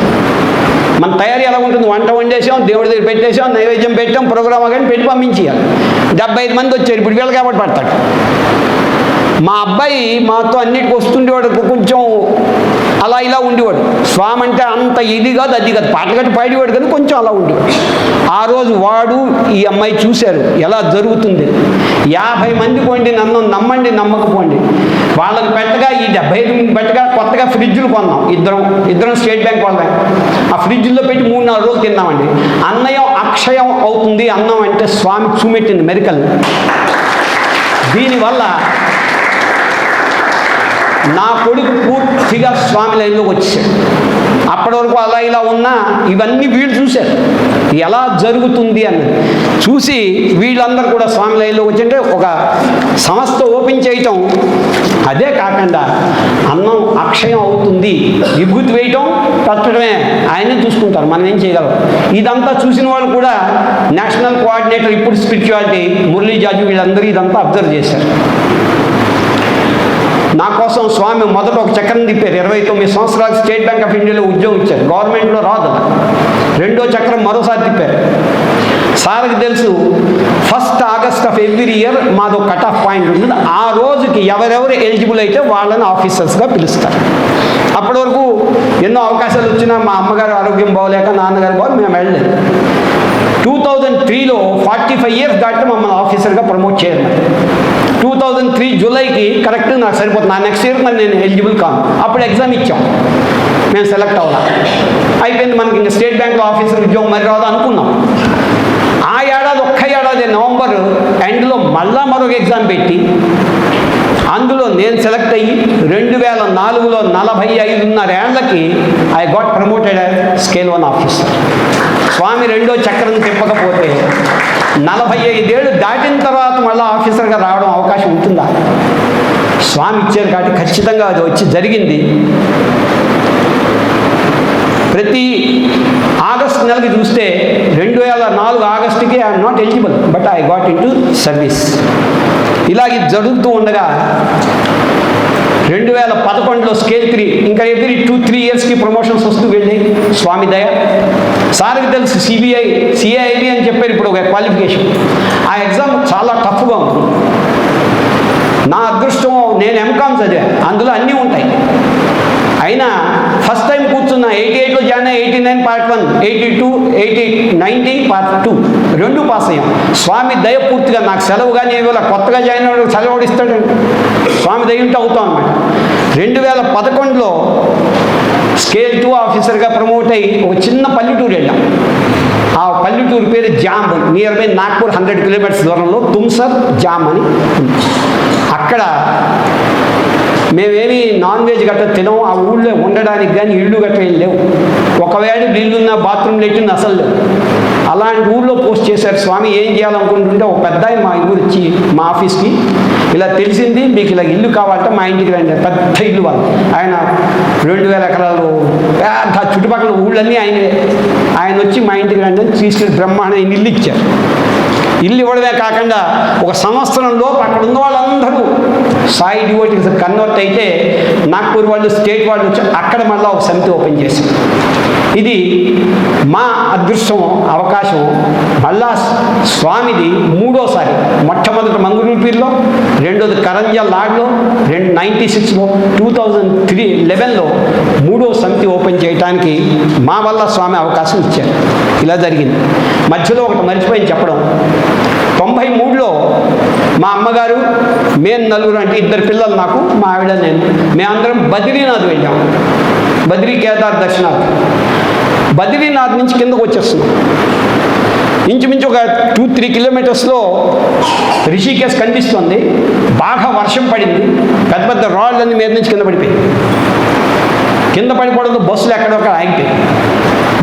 మన తయారీ ఎలా ఉంటుంది? వంట వండేసాం, దేవుడి దగ్గర పెట్టేసాం, నైవేద్యం పెట్టాం, ప్రోగ్రామ్ కానీ పెట్టి పంపించేయాలి. 75 మంది వచ్చారు. ఇప్పుడు వీళ్ళు కాబట్టి పడతాడు. మా అబ్బాయి మాతో అన్నిటికి వస్తుండేవాడు, కొంచెం అలా ఇలా ఉండేవాడు. స్వామి అంటే అంత ఇది కాదు అది కాదు, పాటలు కట్టి పాడేవాడు కానీ కొంచెం అలా ఉండి. ఆ రోజు వాడు ఈ అమ్మాయి చూశారు ఎలా జరుగుతుంది. 50 మంది పోండి, నన్ను నమ్మండి నమ్మకపోండి, వాళ్ళకి పెట్టగా ఈ 75 పెట్టగా కొత్తగా ఫ్రిడ్జ్లు కొన్నాం. ఇద్దరం స్టేట్ బ్యాంక్ వాళ్ళం. ఆ ఫ్రిడ్జ్లో పెట్టి 3-4 రోజులు తిన్నామండి. అన్నయం అక్షయం అవుతుంది. అన్నం అంటే స్వామి చూమెట్టింది మెరికల్. దీనివల్ల నా కొడుకు పూర్తిగా స్వామి లైన్లోకి వచ్చాడు. అప్పటి వరకు అలా ఇలా ఉన్నా ఇవన్నీ వీళ్ళు చూశారు ఎలా జరుగుతుంది అన్నది చూసి వీళ్ళందరూ కూడా స్వామి లైన్లోకి వచ్చింటే ఒక సంస్థ ఓపెన్ చేయటం. అదే కాకుండా అన్నం అక్షయం అవుతుంది, విభూతి వేయటం పెట్టడమే ఆయనే చూసుకుంటారు, మనం ఏం చేయగలం. ఇదంతా చూసిన వాళ్ళు కూడా నేషనల్ కోఆర్డినేటర్ ఇప్పుడు స్పిరిచువాలిటీ మురళీ జాజు వీళ్ళందరూ ఇదంతా అబ్జర్వ్ చేశారు. నా కోసం స్వామి మొదట ఒక చక్రం తిప్పారు. 29 సంవత్సరాలు స్టేట్ బ్యాంక్ ఆఫ్ ఇండియాలో ఉద్యోగం ఇచ్చారు, గవర్నమెంట్లో రాదు. రెండో చక్రం మరోసారి తిప్పారు. సార్కి తెలుసు 1st August of every year మాది ఒక కట్ ఆఫ్ పాయింట్ ఉంటుంది. ఆ రోజుకి ఎవరెవరు ఎలిజిబుల్ అయితే వాళ్ళని ఆఫీసర్స్గా పిలుస్తారు. అప్పటి వరకు ఎన్నో అవకాశాలు వచ్చినా మా అమ్మగారు ఆరోగ్యం బాగోలేక నాన్నగారు బాగు మేము వెళ్ళలేదు. 2003లో 45 ఇయర్స్ దాటితే మమ్మల్ని ఆఫీసర్గా ప్రమోట్ చేయరు. 2003 జూలైకి కరెక్ట్ నాకు సరిపోతుంది. నా నెక్స్ట్ ఇయర్ మరి నేను ఎలిజిబుల్ కాను. అప్పుడు ఎగ్జామ్ ఇచ్చాం, మేము సెలెక్ట్ అవ్వాలి. అయిపోయింది, మనకి ఇంకా స్టేట్ బ్యాంక్లో ఆఫీసర్ ఉద్యోగం మరి రాదు అనుకున్నాం. ఆ ఏడాది నవంబర్ ఎండ్లో మళ్ళా మరొక ఎగ్జామ్ పెట్టి అందులో నేను సెలెక్ట్ అయ్యి 2004లో 45.5 ఏళ్లకి I got promoted as scale 1 officer. స్వామి రెండో చక్రం తిప్పకపోతే 45 ఏళ్ళు దాటిన తర్వాత మళ్ళీ ఆఫీసర్గా రావడం అవకాశం ఉంటుందా? స్వామి ఇచ్చారు కాబట్టి ఖచ్చితంగా అది వచ్చి జరిగింది. ప్రతి ఆగస్ట్ నెలకి చూస్తే 2004 ఆగస్టుకి I'm not eligible, but I got into service. ఇలా ఇది జరుగుతూ ఉండగా 2011లో స్కేల్ 3 ఇంకా ఎవ్రీ 2-3 ఇయర్స్కి ప్రమోషన్స్ వస్తూ వెళ్ళి స్వామి దయ. సార్కి తెలుసు సిఐఐబి అని చెప్పారు ఇప్పుడు ఒక క్వాలిఫికేషన్. ఆ ఎగ్జామ్ చాలా టఫ్గా ఉంది. నా అదృష్టం నేను ఎంకామ్ చదివా, అందులో అన్నీ ఉంటాయి. అయినా ఫస్ట్ టైం కూర్చున్న 88లో జాయిన్ అయ్యి 89 పార్ట్ 1, 82, 90 పార్ట్ 2 2 పాస్ అయ్యాం. స్వామి దయ పూర్తిగా నాకు సెలవు కానీ ఇవాళ కొత్తగా జాయిన్ అవ్వడం సెలవు ఇస్తాడండి. స్వామి దయ ఉంటే అవుతాం అన్నమాట. 2011లో స్కేల్ 2 ఆఫీసర్గా ప్రమోట్ అయ్యి ఒక చిన్న పల్లెటూరు వెళ్ళాం. ఆ పల్లెటూరు పేరు jam, near by Nagpur 100 kilometres దూరంలో తుమ్సర్ జామ్ అని. అక్కడ మేమేమి నాన్ వెజ్ గట్ట తినము. ఆ ఊళ్ళో ఉండడానికి కానీ ఇళ్ళు గట్ట ఏం లేవు. ఒకవేళ ఇల్లున్న బాత్రూమ్ లెట్టింది అసలు లేవు. అలాంటి ఊళ్ళో పోస్ట్ చేశారు. స్వామి ఏం చేయాలనుకుంటుంటే ఒక పెద్ద ఆయన మా ఊరు వచ్చి మా ఆఫీస్కి ఇలా తెలిసింది, మీకు ఇలా ఇల్లు కావాలంటే మా ఇంటికి రండి. పెద్ద ఇల్లు వాళ్ళు, ఆయన 2000 ఎకరాలు పెద్ద చుట్టుపక్కల ఊళ్ళన్నీ ఆయన వచ్చి మా ఇంటికి రండి అని తీసుకెళ్ళి బ్రహ్మాండ ఇల్లు ఇచ్చారు. ఇల్లు ఇవ్వడమే కాకుండా ఒక సంవత్సరంలో అక్కడ ఉన్న వాళ్ళందరూ సాయి డివోటీస్ కన్వర్ట్ అయితే నాగ్పూర్ వాళ్ళు స్టేట్ వాళ్ళు వచ్చి అక్కడ మళ్ళీ ఒక సమితి ఓపెన్ చేశారు. ఇది మా అదృష్టం, అవకాశం. మళ్ళా స్వామిది మూడోసారి, మొట్టమొదటి మంగళూరుపీర్లో, రెండోది కరంజా లాడ్లో, 96లో, 2011లో మూడో సమితి ఓపెన్ చేయడానికి మా వల్ల స్వామి అవకాశం ఇచ్చారు. ఇలా జరిగింది. మధ్యలో ఒకటి మర్చిపోయి చెప్పడం, 93లో మా అమ్మగారు మేము నలుగురు అంటే 2 పిల్లలు నాకు, మా ఆవిడ నేను, మేమందరం బద్రీనాథ్ వెళ్ళాం. బద్రీ కేదార్ దర్శనాథ్. బద్రీనాథ్ నుంచి కిందకు వచ్చేస్తున్నాం. ఇంచుమించు ఒక 2-3 కిలోమీటర్స్లో రిషికేశ్ కనిపిస్తుంది. బాగా వర్షం పడింది, పెద్ద పెద్ద రాళ్ళన్నీ మీద నుంచి కింద పడిపోయి. కింద పడిపోవడంతో బస్సులు ఎక్కడొక్కడ ఆగిపోయాయి.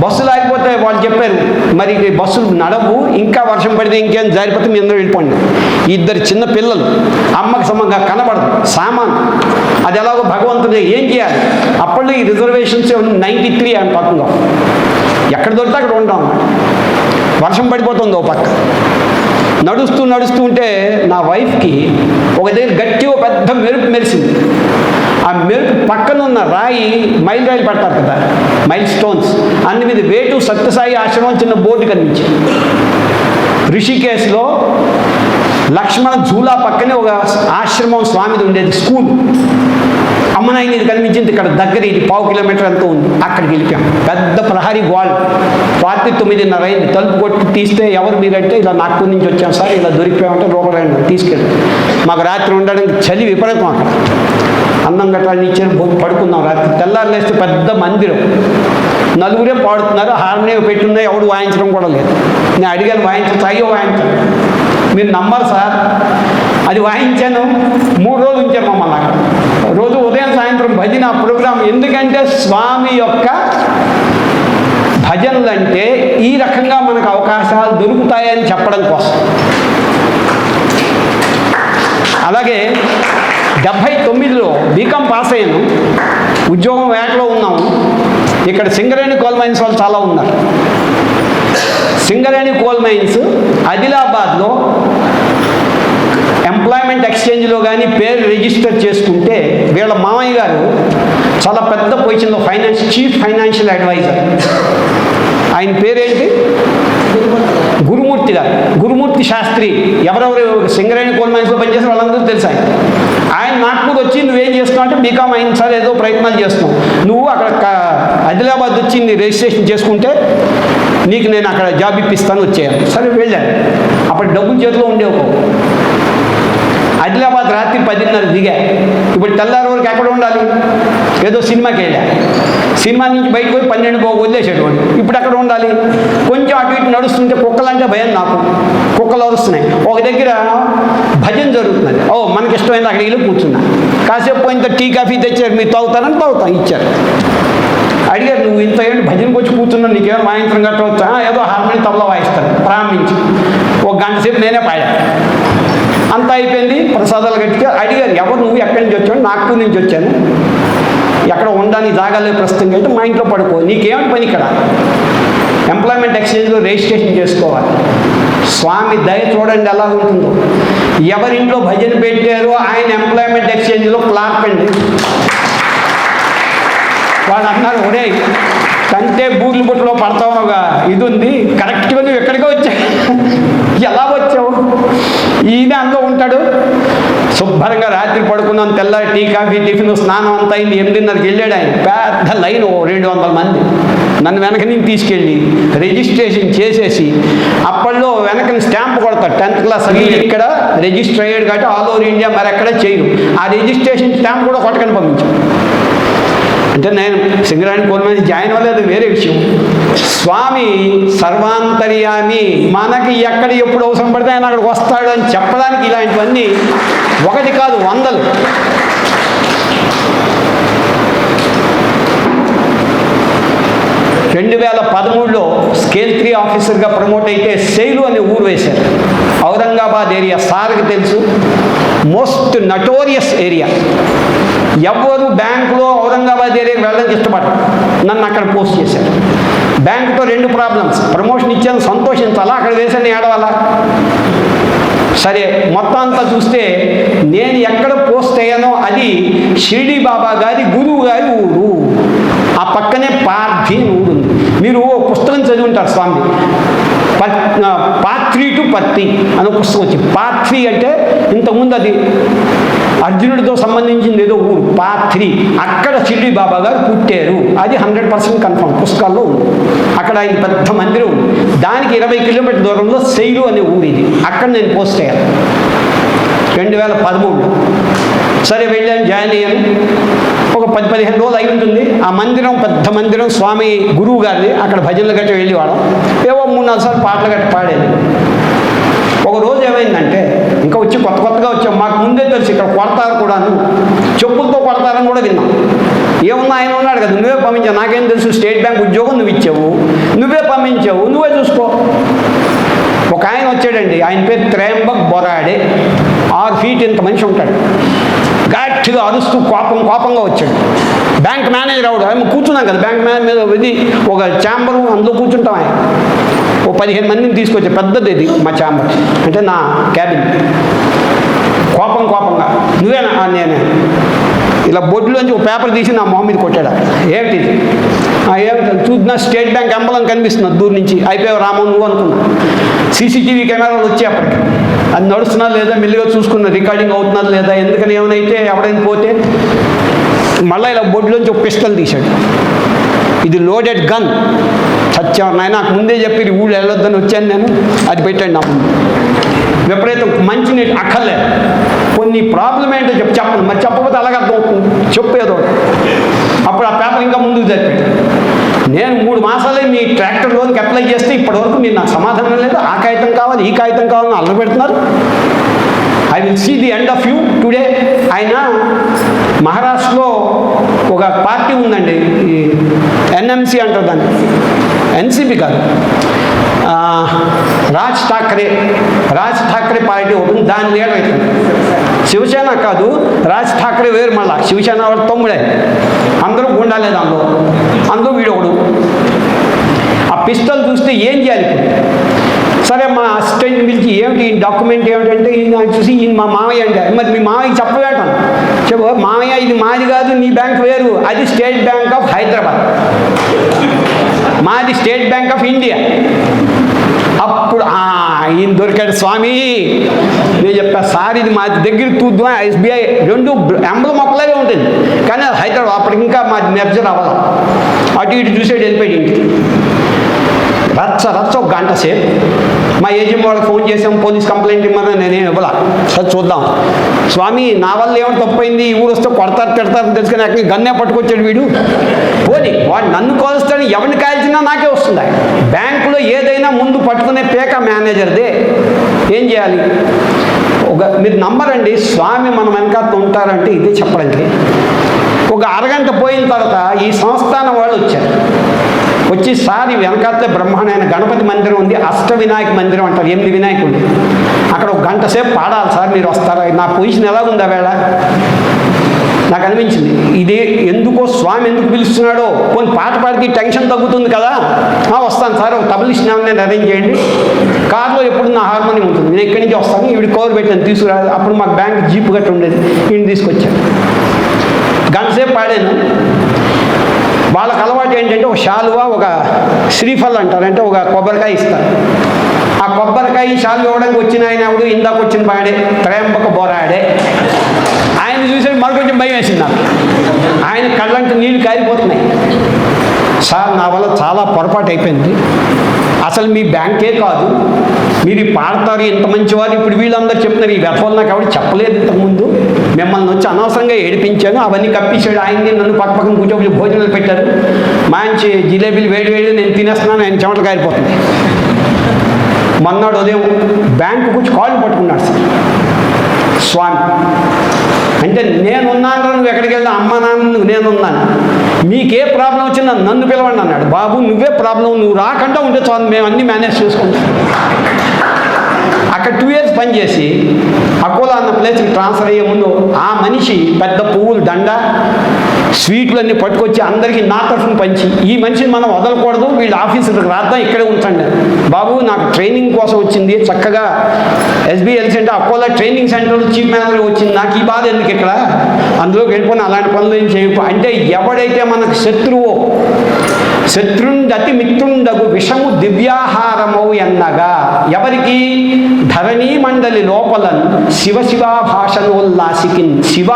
బస్సులు ఆగిపోతే వాళ్ళు చెప్పారు, మరి బస్సులు నడవు, ఇంకా వర్షం పడితే ఇంకేం జారిపోతే మీ అందరూ వెళ్ళిపోండి. 2 చిన్న పిల్లలు, అమ్మకి సమంగా కనబడదు, సామాన్ అది ఎలాగో భగవంతుడు ఏం చేయాలి. అప్పట్లో ఈ రిజర్వేషన్స్ 93 అని పక్కగా ఎక్కడ దొరికితే అక్కడ ఉంటాం. వర్షం పడిపోతుంది ఓ పక్క. నడుస్తూ ఉంటే నా వైఫ్కి ఒక దగ్గర గట్టిగా పెద్ద మెరుపు మెరిసింది. ఆ మెరుపు పక్కన ఉన్న రాయి, మైల్ రాయిలు పడతారు కదా, మైల్ స్టోన్స్, అన్ని మీద వేటు సత్యసాయి ఆశ్రమం చిన్న బోర్డు కనిపించింది. రిషికేశ్లో లక్ష్మణ ఝూలా పక్కనే ఒక ఆశ్రమం స్వామిది ఉండేది, స్కూల్. అమ్మనాయన ఇది కనిపించింది, ఇక్కడ దగ్గర ఇది 1/2 కిలోమీటర్ ఎంతో ఉంది, అక్కడికి వెళ్ళిపోయాం. పెద్ద ప్రహరీ గోల్, రాత్రి 9:30 అయింది. తలుపు కొట్టి తీస్తే ఎవరు మీరంటే ఇలా నాగ్పూర్ నుంచి వచ్చాం సార్, ఇలా దొరికిపోయామంటే లోపల తీసుకెళ్ళి. మాకు రాత్రి ఉండడానికి చలి విపరీతం. అక్కడ అన్నం గట్రా ఇచ్చారు, పడుకున్నాం. రాత్రి తెల్లారు లేస్తే పెద్ద మందిరం, నలుగురే పాడుతున్నారు, హార్నే పెట్టున్నాయి, ఎవడు వాయించడం కూడా లేదు. నేను అడిగాను వాయించచ్చు, అయ్యో వాయించాను. మీరు నమ్మరు సార్, అది వాయించాను, 3 రోజులు ఉంచాను మమ్మల్ని అక్కడ. రోజు ఉదయం సాయంత్రం భజన ప్రోగ్రాం. ఎందుకంటే స్వామి యొక్క భజనలు అంటే ఈ రకంగా మనకు అవకాశాలు దొరుకుతాయని చెప్పడం కోసం. అలాగే 79లో బీకాం పాస్ అయ్యాను, ఉద్యోగం వేటలో ఉన్నాము. ఇక్కడ సింగరేణి కోల్ మైన్స్ వాళ్ళు చాలా ఉన్నారు. సింగరేణి కోల్ మైన్స్ ఆదిలాబాద్లో ఎంప్లాయ్మెంట్ ఎక్స్చేంజ్లో కానీ పేరు రిజిస్టర్ చేసుకుంటే వీళ్ళ మామయ్య గారు చాలా పెద్ద పొజిషన్లో చీఫ్ ఫైనాన్షియల్ అడ్వైజర్. ఆయన పేరేంటి? గురుమూర్తి గారు, గురుమూర్తి శాస్త్రి. ఎవరెవరు సింగరేణి కోల్ మైన్స్లో పనిచేసే వాళ్ళందరూ తెలుసు ఆయన. ఆయన నాగ్పూర్ వచ్చి నువ్వేం చేస్తున్నావు అంటే బీకామ్ అయిన సార్ ఏదో ప్రయత్నాలు చేస్తున్నావు, నువ్వు అక్కడ ఆదిలాబాద్ వచ్చి రిజిస్ట్రేషన్ చేసుకుంటే నీకు నేను అక్కడ జాబ్ ఇప్పిస్తాను వచ్చేయాను. సరే వెళ్ళాను. అప్పుడు డబ్బులు చేతిలో ఉండేవు. ఆదిలాబాద్ రాత్రి 10:30 దిగా. ఇప్పుడు తెల్లారి వరకు ఎక్కడ ఉండాలి? ఏదో సినిమాకి వెళ్ళా, సినిమా నుంచి బయటకు పోయి 12 వదిలేసేటవాడు. ఇప్పుడు ఎక్కడ ఉండాలి? కొంచెం అటు ఇటు నడుస్తుంటే కుక్కలంటే భయం నాకు, కుక్కలు అరుస్తున్నాయి. ఒక దగ్గర భజన జరుగుతున్నది, మనకి ఇష్టమైంది అక్కడికి వెళ్ళి కూర్చున్నా. కాసేపు పోయిన టీ కాఫీ తెచ్చారు, మీరు తాగుతారని తాగుతాం ఇచ్చారు. అడిగారు నువ్వు ఇంత ఏంటి భజనకు వచ్చి కూర్చున్నావు, నీకేమో వాయించడం కట్టవచ్చా? ఏదో హార్మోని తబలా వాయిస్తాను ప్రారంభించి 1 గంట సేపు నేనే పాడా. అంతా అయిపోయింది, ప్రసాదాలు గట్టిగా. అడిగారు ఎవరు నువ్వు, ఎక్కడి నుంచి వచ్చావు? నాగ్పూర్ నుంచి వచ్చాను, ఎక్కడ ఉండడానికి జాగాలే ప్రస్తుతం అంటే మా ఇంట్లో పడుకో, నీకేమిటి పని ఇక్కడ? ఎంప్లాయ్మెంట్ ఎక్స్చేంజ్లో రిజిస్ట్రేషన్ చేసుకోవాలి. స్వామి దయ చూడండి ఎలా ఉంటుందో. ఎవరింట్లో భజన పెట్టారో ఆయన ఎంప్లాయ్మెంట్ ఎక్స్చేంజ్లో క్లార్క్ అండి. వాళ్ళు అన్నారు, ఒరే కంటే బూర్లు బుట్టలో పడతావుగా, ఇది ఉంది కరెక్ట్గా నువ్వు ఎక్కడికో వచ్చావు, ఎలా వచ్చావు? ఈయన అందులో ఉంటాడు. శుభ్రంగా రాత్రి పడుకున్నాను, తెల్లారి టీ కాఫీ టిఫిన్ స్నానం అంతా అయింది. 8:30కి వెళ్ళాడు ఆయన. పెద్ద లైన్ 200 మంది. నన్ను వెనక నుంచి తీసుకెళ్ళి రిజిస్ట్రేషన్ చేసేసి, అప్పట్లో వెనకని స్టాంప్ కొడతాడు 10th క్లాస్ అని. ఇక్కడ రిజిస్టర్ అయ్యాడు కాబట్టి ఆల్ ఓవర్ ఇండియా మరి ఎక్కడ చేయరు. ఆ రిజిస్ట్రేషన్ స్టాంప్ కూడా కొట్టకని పంపించాను. అంటే నేను సింగరేణి కోల్ మైన్స్ జాయిన్ అవ్వలేదు, వేరే విషయం. స్వామి సర్వాంతర్యామి, మనకి ఎక్కడ ఎప్పుడు అవసరం పడితే ఆయన అక్కడికి వస్తాడు అని చెప్పడానికి ఇలాంటివన్నీ ఒకటి కాదు, 100. 2013లో స్కేల్ 3 ఆఫీసర్గా ప్రమోట్ అయితే శైలు అనే ఊరు వేశారు. ఔరంగాబాద్ ఏరియా సార్కి తెలుసు, మోస్ట్ నటోరియస్ ఏరియా. ఎవరు బ్యాంకులో ఔరంగాబాద్ ఏరియాకి వెళ్ళడానికి ఇష్టపడరు. నన్ను అక్కడ పోస్ట్ చేశారు. బ్యాంకుతో 2 ప్రాబ్లమ్స్. ప్రమోషన్ ఇచ్చాను, సంతోషించాలా, అక్కడ వేసాను ఏడవాలా. సరే మొత్తం అంతా చూస్తే నేను ఎక్కడ పోస్ట్ అయ్యానో అది షిరిడి బాబా గారి గురువు గారి ఊరు. ఆ పక్కనే పార్థి ఊరు ఉంది. మీరు పుస్తకం చదివి ఉంటారు స్వామి, పాత్రి టు పత్తి అనే పుస్తకం వచ్చింది. పాత్రి అంటే ఇంతకుముందు అది అర్జునుడితో సంబంధించింది ఏదో ఊరు పాత్రి. అక్కడ షిరిడి బాబా గారు పుట్టారు, అది 100% కన్ఫర్మ్, పుస్తకాల్లో ఉంది. అక్కడ ఆయన పెద్ద మందిరం ఉంది. దానికి 20 కిలోమీటర్ల దూరంలో శైలు అనే ఊరు ఇది. అక్కడ నేను పోస్ట్ అయ్యాను 2013లో. సరే వెళ్ళాను, జాయిన్ అయ్యాను. ఒక 10-15 రోజులు అయి ఉంటుంది. ఆ మందిరం పెద్ద మందిరం, స్వామి గురువు గారిది. అక్కడ భజనలు గట్ట వెళ్ళేవాళ్ళం. ఏవో 3-4 సార్లు పాటలు గట్ట పాడేది. ఒక రోజు ఏమైందంటే, ఇంకా వచ్చి కొత్తగా వచ్చాం, మాకు ముందే తెలుసు ఇక్కడ కొడతారు కూడాను, చెప్పులతో కొడతారని కూడా విన్నాం. ఏమన్నా ఆయన ఉన్నాడు కదా, నువ్వే పంపించావు, నాకేం తెలుసు, స్టేట్ బ్యాంక్ ఉద్యోగం నువ్వు ఇచ్చావు, నువ్వే పంపించావు, నువ్వే చూసుకో. ఒక ఆయన వచ్చాడండి, ఆయన పేరు త్రయంబక్ బొరాడే. 6 ఫీట్ ఇంత మనిషి ఉంటాడు. గట్టిగా అరుస్తూ కోపంగా వచ్చాడు. బ్యాంక్ మేనేజర్ అవడు. ఆయన కూర్చున్నాం కదా బ్యాంక్ మేనేజర్ మీద, ఇది ఒక ఛాంబరు, అందులో కూర్చుంటాం. ఆయన ఓ 15 మందిని తీసుకొచ్చే పెద్దది ఇది మా ఛాంబర్, అంటే నా క్యాబిన్. కోపంగా నువ్వేనా? నేనే. ఇలా బొడ్లోంచి ఒక పేపర్ తీసి నా మొహం మీద కొట్టాడు. ఏమిటి? ఏమిటి చూద్దా, స్టేట్ బ్యాంక్ ఎంబలం కనిపిస్తున్నా దూరం నుంచి. అయిపోయావు రామో నువ్వు అనుకున్నా. సీసీటీవీ కెమెరాలు వచ్చి అప్పటికి అది నడుస్తున్నా లేదా మెల్లిగా చూసుకున్నా, రికార్డింగ్ అవుతున్నా లేదా, ఎందుకని ఏమైనా ఎవడైనా పోతే మళ్ళీ ఇలా బొడ్లోంచి ఒక పిస్టల్ తీశాడు. ఇది లోడెడ్ గన్. సత్యం నాయన నాకు ముందే చెప్పి ఊళ్ళో వెళ్ళొద్దని వచ్చాను నేను, అది పెట్టండి నా ముందు. విపరీతం మంచినీళ్ళు అక్కర్లేదు. కొన్ని ప్రాబ్లం ఏంటో చెప్పను, మరి చెప్పకపోతే అలాగే అర్థం అవుతుంది, చెప్పేదో. అప్పుడు ఆ పేపర్ ఇంకా ముందుకు జరిపాడు. నేను 3 మాసాలే మీ ట్రాక్టర్ లోన్కి అప్లై చేస్తే ఇప్పటివరకు మీరు నాకు సమాధానం లేదు. ఆ కాగితం కావాలి, ఈ కాగితం కావాలని అల్ల పెడుతున్నారు. I will see the end of you today. ఆయన మహారాష్ట్రలో ఒక పార్టీ ఉందండి, ఈ ఎన్ఎంసీ అంటారు దాన్ని, ఎన్సీపీ కాదు, రాజ్ ఠాక్రే పార్టీ ఒకటి, దాని లీడర్ అవుతుంది. శివసేన కాదు, రాజ్ ఠాక్రే వేరు. మళ్ళా శివసేన వాడు తమ్ముడే. అందరూ గుండాలే దానిలో, అందరూ వీడొకడు. ఆ పిస్టల్ చూస్తే ఏం చేయాలి ఇప్పుడు? సరే మా అసిస్టెంట్ పిలిచి ఏమిటి ఈ డాక్యుమెంట్ ఏమిటంటే ఈయన చూసి ఈయన మా మామయ్య అంటే, మరి మీ మామయ్యకి చెప్పవేటాను. చెప్పు, మామయ్య ఇది మాది కాదు, నీ బ్యాంక్ వేరు, అది స్టేట్ బ్యాంక్ ఆఫ్ హైదరాబాద్, మాది స్టేట్ బ్యాంక్ ఆఫ్ ఇండియా. అప్పుడు ఈయన దొరికాడు. స్వామి నేను చెప్పా, సార్ ఇది మా దగ్గర చూద్దాం, ఎస్బీఐ 2 ఎంబ్లం ఒక్కలాగే ఉంటుంది, కానీ అది హైదరాబాద్. అప్పటికి ఇంకా మాది మెర్జర్ అవ్వాలి. అటు ఇటు చూసేది వెళ్ళిపోయి ఇంటికి. రచ్చ ఒక గంట సేపు మా ఏజెంట్ వాళ్ళకి ఫోన్ చేసాం, పోలీస్ కంప్లైంట్ ఇవ్వమని. నేనేం ఇవ్వాల, సరే చూద్దాం. స్వామి నా వల్ల ఏమైనా తప్పైంది, ఈ ఊరు వస్తే కొడతారు తిడతారని తెలుసుకుని అక్కడికి గన్నే పట్టుకొచ్చాడు వీడు. పోనీ వాడు నన్ను కోలుస్తాడు, ఎవరిని కాల్చినా నాకే వస్తుంది. బ్యాంకులో ఏదైనా ముందు పట్టుకునే పేక మేనేజర్దే. ఏం చేయాలి? మీరు నమ్మరండి, స్వామి మన వెనకాల ఉంటారంటే ఇదే చెప్పడానికి. ఒక అరగంట పోయిన తర్వాత ఈ సంస్థానం వాళ్ళు వచ్చారు. వచ్చి సార్ వెనకాలే బ్రహ్మాండమైన గణపతి మందిరం ఉంది, అష్టవినాయక మందిరం అంటారు, 8 వినాయకుడు. అక్కడ ఒక గంట సేపు పాడాలి సార్, మీరు వస్తారా? నా పొజిషన్ ఎలాగుంది ఆ వేళ నాకు అనిపించింది. ఇది ఎందుకో స్వామి ఎందుకు పిలుస్తున్నాడో, కొన్ని పాట పాడితే టెన్షన్ తగ్గుతుంది కదా. వస్తాను సార్, ఒక తబలిస్ట్ నేను అరేంజ్ చేయండి. కార్లో ఎప్పుడు నా హార్మోనియం ఉంటుంది, నేను ఇక్కడి నుంచి వస్తాను, ఈవిడ కవర్ పెట్టాను తీసుకురా. అప్పుడు మాకు బ్యాంక్ జీప్ గట్ట ఉండేది, ఈయన తీసుకొచ్చాను. గంట సేపు పాడాను. వాళ్ళకి అలవాటు ఏంటంటే ఒక శాలువా, ఒక శ్రీఫల్ అంటారంటే ఒక కొబ్బరికాయ ఇస్తారు. ఆ కొబ్బరికాయ శాలువా ఇవ్వడానికి వచ్చిన ఆయన ఎవడు, ఇందాక వచ్చిన బాడే త్రయంబక బోరాడే. ఆయన చూసి మరి కొంచెం భయం వేసింది నాకు. ఆయన కళ్ళంటే నీళ్ళు కారిపోతున్నాయి. సార్ నా వల్ల చాలా పొరపాటు అయిపోయింది, అసలు మీ బ్యాంకే కాదు, మీరు పాడతారు, ఇంత మంచివారు, ఇప్పుడు వీళ్ళందరూ చెప్తున్నారు, ఈ వ్యర్థం నాకు ఎవరు చెప్పలేదు ఇంతకుముందు, మిమ్మల్ని వచ్చి అనవసరంగా ఏడిపించాను, అవన్నీ కప్పించాడు. ఆయన్ని నన్ను పక్కన కూర్చోబెట్టి భోజనాలు పెట్టారు, మంచి జిలేబీలు వేడి నేను తినేస్తున్నాను, ఆయన చెమటలు కారిపోతుంది. మొన్నడు ఉదయం బ్యాంకు కూర్చి కాళ్ళు పట్టుకున్నాడు సార్ స్వామి. అంటే నేనున్నాను, నువ్వు ఎక్కడికి వెళ్దా, అమ్మ నాన్న నేనున్నాను, మీకే ప్రాబ్లం వచ్చిందా నన్ను పిలవండి అన్నాడు. బాబు నువ్వే ప్రాబ్లం, నువ్వు రాకుండా ఉంటే చాలు, మేము అన్నీ మేనేజ్ చేసుకుంటాం. అక్కడ 2 years పనిచేసి అకోలా అన్న ప్లేస్కి ట్రాన్స్ఫర్ అయ్యే ముందు ఆ మనిషి పెద్ద పువ్వులు దండ స్వీట్లన్నీ పట్టుకొచ్చి అందరికీ నా తరఫున పంచి, ఈ మనిషిని మనం వదలకూడదు, వీళ్ళ ఆఫీసులకు రాద్దాం, ఇక్కడే ఉంచండి. బాబు నాకు ట్రైనింగ్ కోసం వచ్చింది, చక్కగా ఎస్బీఎల్ సెంటర్ అకోలా ట్రైనింగ్ సెంటర్లో చీఫ్ మేనేజర్ వచ్చింది, నాకు ఈ బాధ ఎందుకు ఇక్కడ, అందులోకి వెళ్ళిపోయిన అలాంటి పనులు ఏం చేయకు. అంటే ఎవడైతే మనకు శత్రువో, శత్రుండతి మిత్రుండగు విషము దివ్యాహారమౌ ఎన్నగా, ఎవరికి ధరణీ మండలి లోపలను శివ భాషనోల్లాసికిన్, శివ